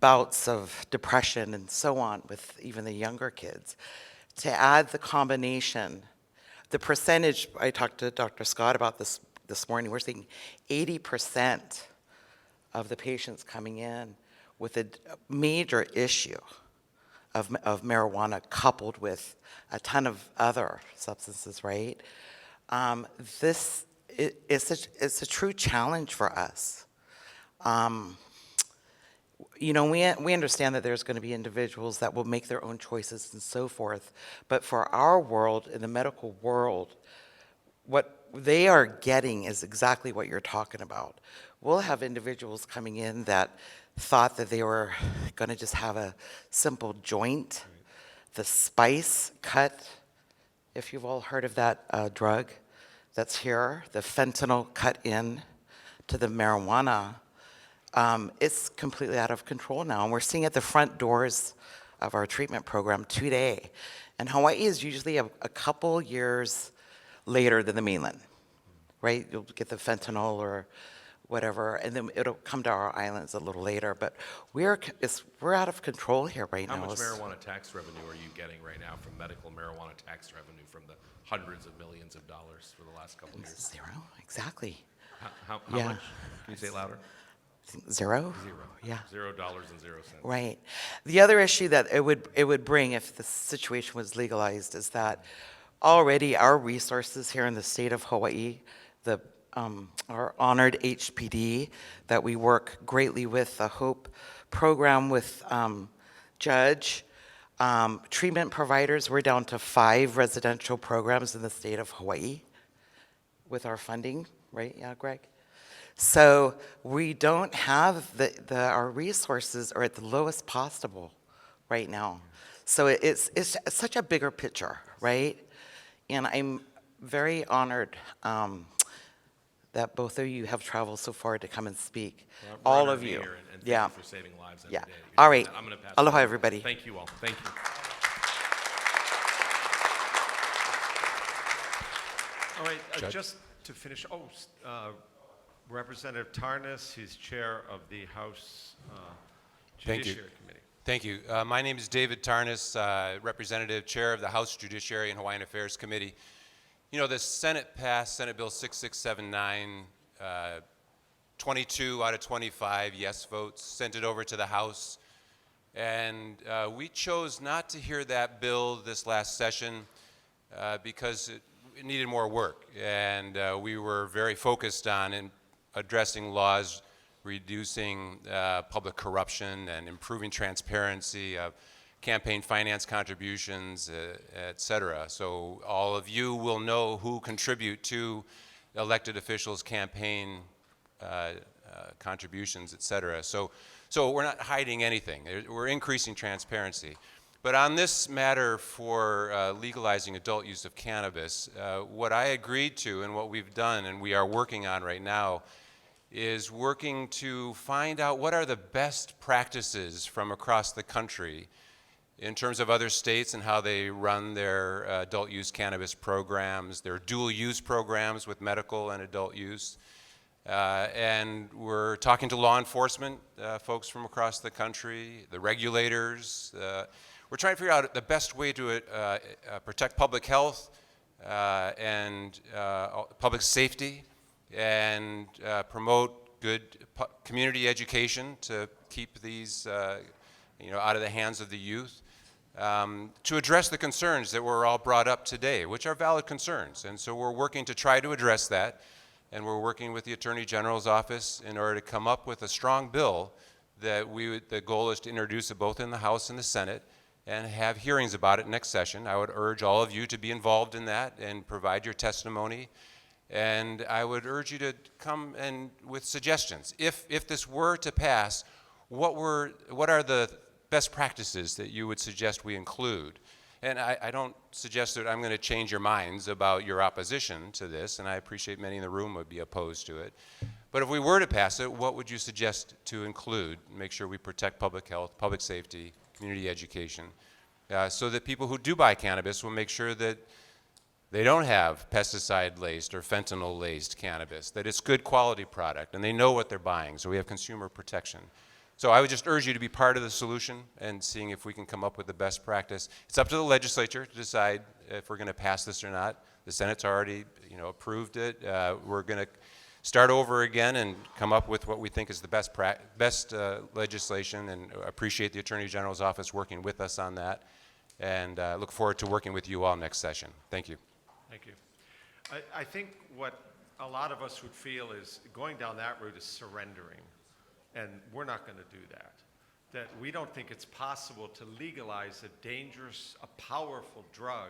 bouts of depression and so on with even the younger kids. To add the combination, the percentage, I talked to Dr. Scott about this morning, we're seeing 80% of the patients coming in with a major issue of marijuana coupled with a ton of other substances, right? It's a true challenge for us. You know, we understand that there's going to be individuals that will make their own choices and so forth, but for our world, in the medical world, what they are getting is exactly what you're talking about. We'll have individuals coming in that thought that they were going to just have a simple joint, the spice cut, if you've all heard of that drug that's here, the fentanyl cut in to the marijuana. It's completely out of control now, and we're seeing at the front doors of our treatment program today. And Hawaii is usually a couple years later than the mainland, right? You'll get the fentanyl or whatever, and then it'll come to our islands a little later. But we're out of control here right now. How much marijuana tax revenue are you getting right now from medical marijuana tax revenue from the hundreds of millions of dollars for the last couple of years? Zero, exactly. How Yeah. much? Can you say it louder? Zero? Zero. Yeah. $0.00. Right. The other issue that it would bring if the situation was legalized is that already our resources here in the state of Hawaii, our honored HPD that we work greatly with, the HOPE program with Judge, Treatment providers, we're down to 5 residential programs in the state of Hawaii with our funding, right? Yeah, Greg? So we don't have our resources are at the lowest possible right now. So it's such a bigger picture, right? And I'm very honored that both of you have traveled so far to come and speak. Well, all we're of honored to you. be here, and thank Yeah. you for saving lives every Yeah. day. All right. I'm going to pass it Aloha, on. everybody. Thank you all. Thank you. All right, just to finish, Representative Tarnas, he's chair of the House Thank you. Judiciary Committee. Thank you. My name is David Tarnas, Representative, Chair of the House Judiciary and Hawaiian Affairs Committee. You know, the Senate passed Senate Bill 6679, 22 out of 25 yes votes, sent it over to the House. And we chose not to hear that bill this last session because it needed more work. And we were very focused on addressing laws reducing public corruption and improving transparency of campaign finance contributions, et cetera. So all of you will know who contribute to elected officials' campaign contributions, et cetera. So we're not hiding anything. We're increasing transparency. But on this matter for legalizing adult use of cannabis, what I agreed to and what we've done and we are working on right now is working to find out what are the best practices from across the country in terms of other states and how they run their adult use cannabis programs, their dual use programs with medical and adult use. And we're talking to law enforcement folks from across the country, the regulators. We're trying to figure out the best way to protect public health and public safety and promote good community education to keep these out of the hands of the youth. To address the concerns that were all brought up today, which are valid concerns. And so we're working to try to address that. And we're working with the Attorney General's office in order to come up with a strong bill that the goal is to introduce it both in the House and the Senate and have hearings about it next session. I would urge all of you to be involved in that and provide your testimony. And I would urge you to come and with suggestions. If this were to pass, what are the best practices that you would suggest we include? And I don't suggest that I'm going to change your minds about your opposition to this, and I appreciate many in the room would be opposed to it. But if we were to pass it, what would you suggest to include? Make sure we protect public health, public safety, community education, so that people who do buy cannabis will make sure that they don't have pesticide-laced or fentanyl-laced cannabis, that it's good quality product, and they know what they're buying, so we have consumer protection. So I would just urge you to be part of the solution and seeing if we can come up with the best practice. It's up to the legislature to decide if we're going to pass this or not. The Senate's already, approved it. We're going to start over again and come up with what we think is the best legislation, and appreciate the Attorney General's office working with us on that. And look forward to working with you all next session. Thank you. Thank you. I think what a lot of us would feel is going down that route is surrendering. And we're not going to do that. That we don't think it's possible to legalize a dangerous, a powerful drug,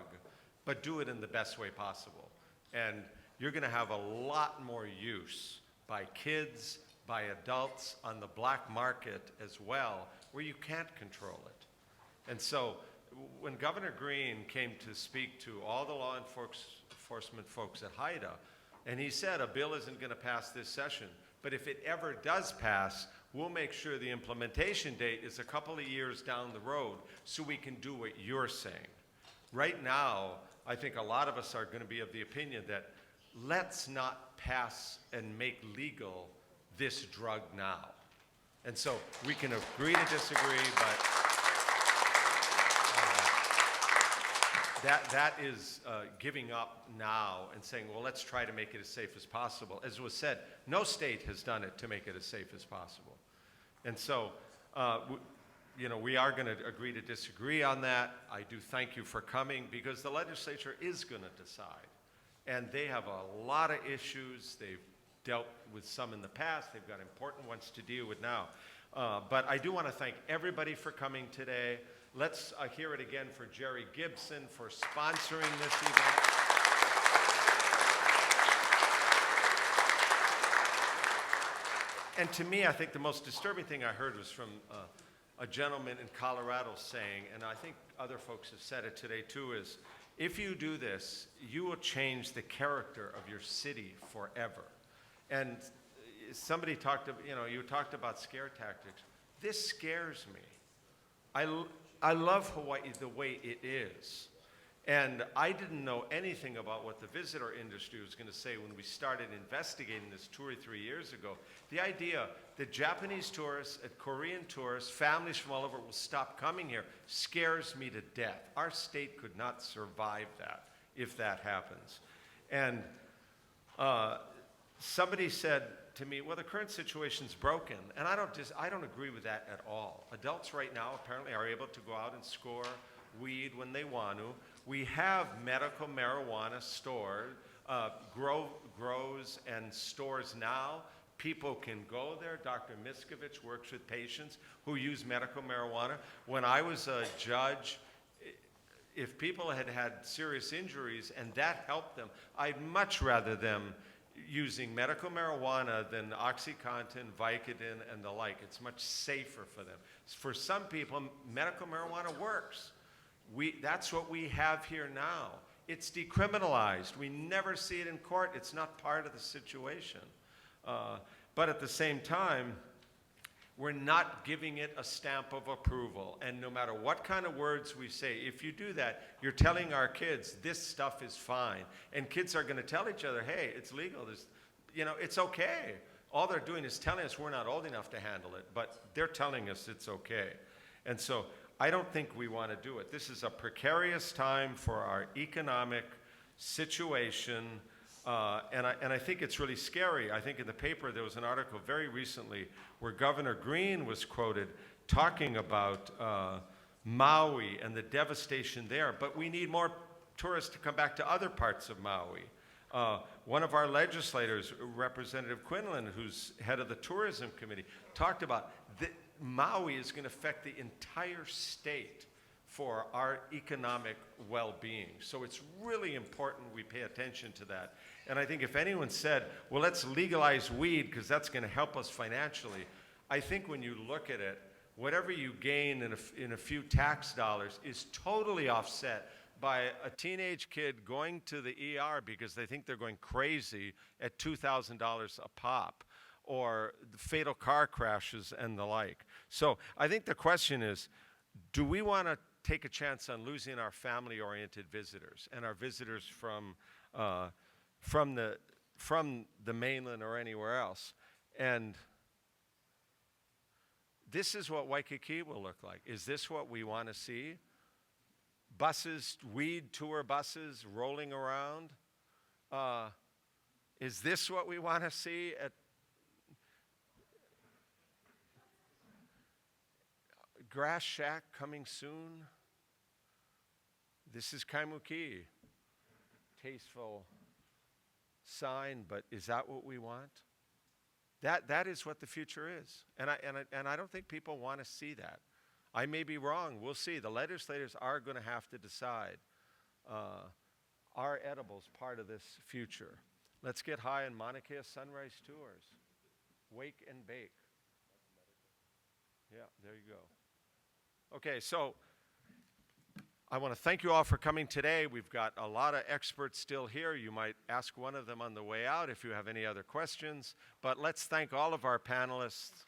but do it in the best way possible. And you're going to have a lot more use by kids, by adults on the black market as well, where you can't control it. And so when Governor Green came to speak to all the law enforcement folks at HIDA, and he said a bill isn't going to pass this session, but if it ever does pass, we'll make sure the implementation date is a couple of years down the road so we can do what you're saying. Right now, I think a lot of us are going to be of the opinion that let's not pass and make legal this drug now. And so we can agree to disagree, but that is giving up now and saying, well, let's try to make it as safe as possible. As was said, no state has done it to make it as safe as possible. And so, we are going to agree to disagree on that. I do thank you for coming because the legislature is going to decide. And they have a lot of issues. They've dealt with some in the past. They've got important ones to deal with now. But I do want to thank everybody for coming today. Let's hear it again for Jerry Gibson for sponsoring this event. And to me, I think the most disturbing thing I heard was from a gentleman in Colorado saying, and I think other folks have said it today too, is if you do this, you will change the character of your city forever. And somebody talked, you talked about scare tactics. This scares me. I love Hawaii the way it is. And I didn't know anything about what the visitor industry was going to say when we started investigating this 2 or 3 years ago. The idea that Japanese tourists, Korean tourists, families from all over will stop coming here scares me to death. Our state could not survive that if that happens. And somebody said to me, well, the current situation's broken. And I don't agree with that at all. Adults right now apparently are able to go out and score weed when they want to. We have medical marijuana stores, grows and stores now. People can go there. Dr. Miskovich works with patients who use medical marijuana. When I was a judge, if people had had serious injuries and that helped them, I'd much rather them using medical marijuana than OxyContin, Vicodin, and the like. It's much safer for them. For some people, medical marijuana works. That's what we have here now. It's decriminalized. We never see it in court. It's not part of the situation. But at the same time, we're not giving it a stamp of approval. And no matter what kind of words we say, if you do that, you're telling our kids this stuff is fine. And kids are going to tell each other, hey, it's legal. It's okay. All they're doing is telling us we're not old enough to handle it, but they're telling us it's okay. And so I don't think we want to do it. This is a precarious time for our economic situation, and I think it's really scary. I think in the paper there was an article very recently where Governor Green was quoted talking about Maui and the devastation there, but we need more tourists to come back to other parts of Maui. One of our legislators, Representative Quinlan, who's head of the tourism committee, talked about Maui is going to affect the entire state for our economic well-being. So it's really important we pay attention to that. And I think if anyone said, well, let's legalize weed because that's going to help us financially, I think when you look at it, whatever you gain in a few tax dollars is totally offset by a teenage kid going to the ER because they think they're going crazy at $2,000 a pop, or the fatal car crashes and the like. So I think the question is, do we want to take a chance on losing our family-oriented visitors and our visitors from the mainland or anywhere else? And this is what Waikiki will look like. Is this what we want to see? Buses, weed tour buses rolling around? Is this what we want to see at Grass Shack coming soon? This is Kaimuki. Tasteful sign, but is that what we want? That is what the future is. And I don't think people want to see that. I may be wrong. We'll see. The legislators are going to have to decide, are edibles part of this future? Let's get high on Mauna Kea Sunrise Tours. Wake and bake. Yeah, there you go. Okay, so I want to thank you all for coming today. We've got a lot of experts still here. You might ask one of them on the way out if you have any other questions. But let's thank all of our panelists.